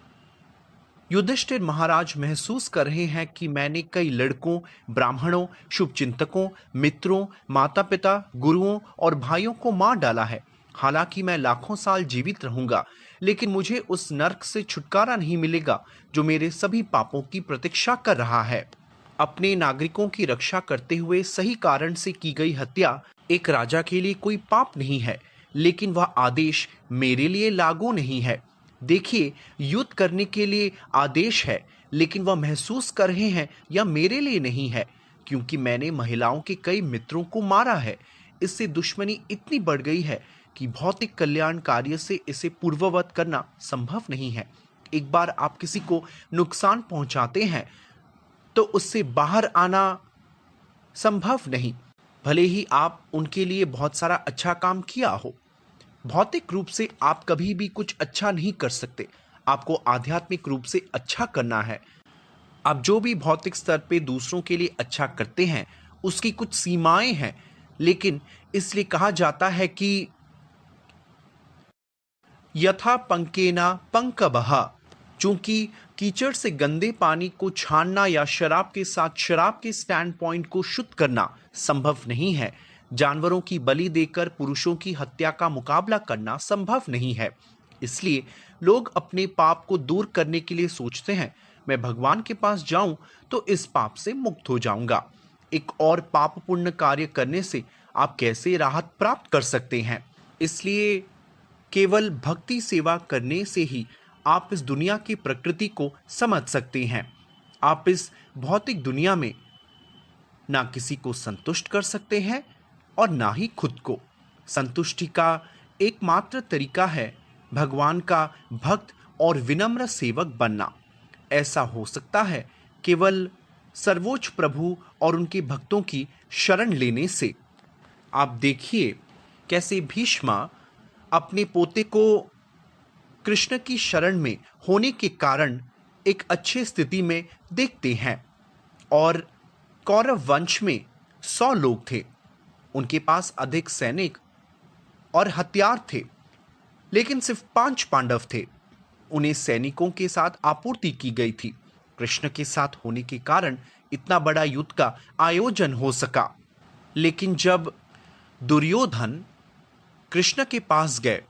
युधिष्ठिर महाराज महसूस कर रहे हैं कि मैंने कई लड़कों, ब्राह्मणों, शुभचिंतकों, मित्रों, माता पिता, गुरुओं और भाइयों को मार डाला है। हालांकि मैं लाखों साल जीवित रहूंगा, लेकिन मुझे उस नर्क से छुटकारा नहीं मिलेगा जो मेरे सभी पापों की प्रतीक्षा कर रहा है। अपने नागरिकों की रक्षा करते हुए सही कारण से की गई हत्या एक राजा के लिए कोई पाप नहीं है, लेकिन वह आदेश मेरे लिए लागू नहीं है। देखिए, युद्ध करने के लिए आदेश है, लेकिन वह महसूस कर रहे हैं यह मेरे लिए नहीं है, क्योंकि मैंने महिलाओं के कई मित्रों को मारा है। इससे दुश्मनी इतनी बढ़ गई है कि भौतिक कल्याण कार्य से इसे पूर्ववत करना संभव नहीं है। एक बार आप किसी को नुकसान पहुंचाते हैं तो उससे बाहर आना संभव नहीं, भले ही आप उनके लिए बहुत सारा अच्छा काम किया हो। भौतिक रूप से आप कभी भी कुछ अच्छा नहीं कर सकते। आपको आध्यात्मिक रूप से अच्छा करना है। आप जो भी भौतिक स्तर पे दूसरों के लिए अच्छा करते हैं उसकी कुछ सीमाएं हैं, लेकिन इसलिए कहा जाता है कि यथा पंकेना पंकबहा। चूंकि कीचड़ से गंदे पानी को छानना या शराब के साथ शराब के स्टैंड पॉइंट को शुद्ध करना संभव नहीं है, जानवरों की बलि देकर पुरुषों की हत्या का मुकाबला करना संभव नहीं है। इसलिए लोग अपने पाप को दूर करने के लिए सोचते हैं मैं भगवान के पास जाऊं तो इस पाप से मुक्त हो जाऊंगा। एक और पाप पुण्य कार्य करने से आप कैसे राहत प्राप्त कर सकते हैं? इसलिए केवल भक्ति सेवा करने से ही आप इस दुनिया की प्रकृति को समझ सकते हैं। आप इस भौतिक दुनिया में ना किसी को संतुष्ट कर सकते हैं और ना ही खुद को। संतुष्टि का एकमात्र तरीका है भगवान का भक्त और विनम्र सेवक बनना। ऐसा हो सकता है केवल सर्वोच्च प्रभु और उनके भक्तों की शरण लेने से। आप देखिए कैसे भीष्मा अपने पोते को कृष्ण की शरण में होने के कारण एक अच्छी स्थिति में देखते हैं। और कौरव वंश में 100 लोग थे, उनके पास अधिक सैनिक और हथियार थे, लेकिन सिर्फ 5 पांडव थे। उन्हें सैनिकों के साथ आपूर्ति की गई थी। कृष्ण के साथ होने के कारण इतना बड़ा युद्ध का आयोजन हो सका। लेकिन जब दुर्योधन कृष्ण के पास गए,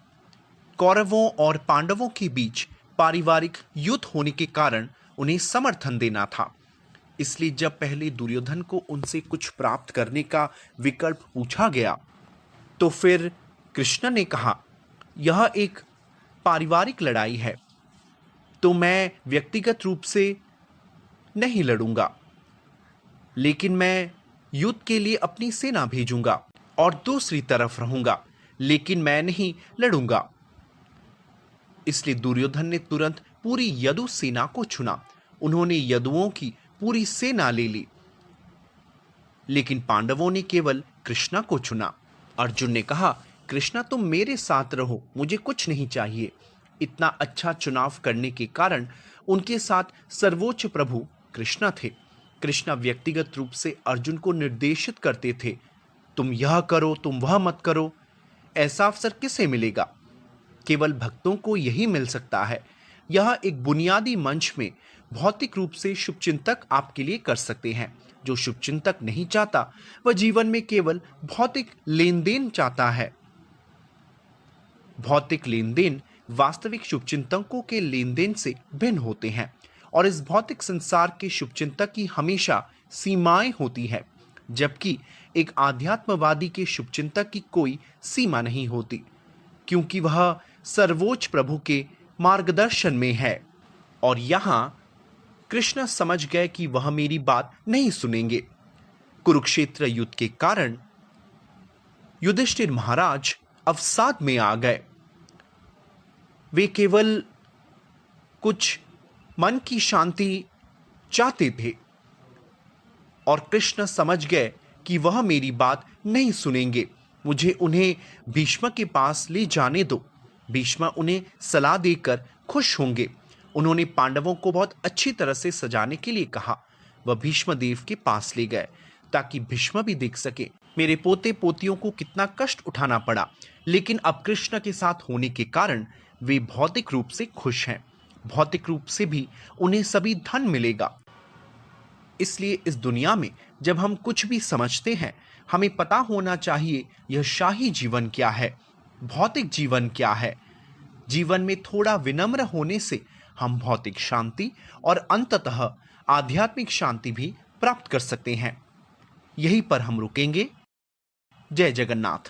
कौरवों और पांडवों के बीच पारिवारिक युद्ध होने के कारण उन्हें समर्थन देना था। इसलिए जब पहले दुर्योधन को उनसे कुछ प्राप्त करने का विकल्प पूछा गया तो फिर कृष्ण ने कहा यह एक पारिवारिक लड़ाई है, तो मैं व्यक्तिगत रूप से नहीं लड़ूंगा, लेकिन मैं युद्ध के लिए अपनी सेना भेजूंगा और दूसरी तरफ रहूंगा, लेकिन मैं नहीं लड़ूंगा। इसलिए दुर्योधन ने तुरंत पूरी यदु सेना को चुना। उन्होंने यदुओं की पूरी सेना ले ली, लेकिन पांडवों ने केवल कृष्णा को चुना। अर्जुन ने कहा कृष्णा तुम मेरे साथ रहो, मुझे कुछ नहीं चाहिए। इतना अच्छा चुनाव करने के कारण उनके साथ सर्वोच्च प्रभु कृष्णा थे। कृष्णा व्यक्तिगत रूप से अर्जुन को निर्देशित करते थे, तुम यह करो, तुम वह मत करो। ऐसा अवसर किसे मिलेगा? केवल भक्तों को यही मिल सकता है। यह एक बुनियादी मंच में भौतिक रूप से शुभचिंतक आपके लिए कर सकते हैं। जो शुभचिंतक नहीं चाहता वह जीवन में केवल भौतिक लेन देन चाहता है। भौतिक लेन देन वास्तविक शुभचिंतकों के लेन देन से भिन्न होते हैं, और इस भौतिक संसार के शुभचिंतक की हमेशा सीमाएं होती है, जबकि एक आध्यात्मवादी के शुभचिंतक की कोई सीमा नहीं होती, क्योंकि वह सर्वोच्च प्रभु के मार्गदर्शन में है। और यहां कृष्ण समझ गए कि वह मेरी बात नहीं सुनेंगे। कुरुक्षेत्र युद्ध के कारण युधिष्ठिर महाराज अवसाद में आ गए। वे केवल कुछ मन की शांति चाहते थे और कृष्ण समझ गए कि वह मेरी बात नहीं सुनेंगे। मुझे उन्हें भीष्म के पास ले जाने दो। भीष्म उन्हें सलाह देकर खुश होंगे। उन्होंने पांडवों को बहुत अच्छी तरह से सजाने के लिए कहा। वह भीष्म देव के पास ले गए ताकि भीष्म भी देख सके मेरे पोते पोतियों को कितना कष्ट उठाना पड़ा, लेकिन अब कृष्ण के साथ होने के कारण वे भौतिक रूप से खुश हैं। भौतिक रूप से भी उन्हें सभी धन मिलेगा। इसलिए इस दुनिया में जब हम कुछ भी समझते हैं, हमें पता होना चाहिए यह शाही जीवन क्या है, भौतिक जीवन क्या है। जीवन में थोड़ा विनम्र होने से हम भौतिक शांति और अंततः आध्यात्मिक शांति भी प्राप्त कर सकते हैं। यहीं पर हम रुकेंगे। जय जगन्नाथ।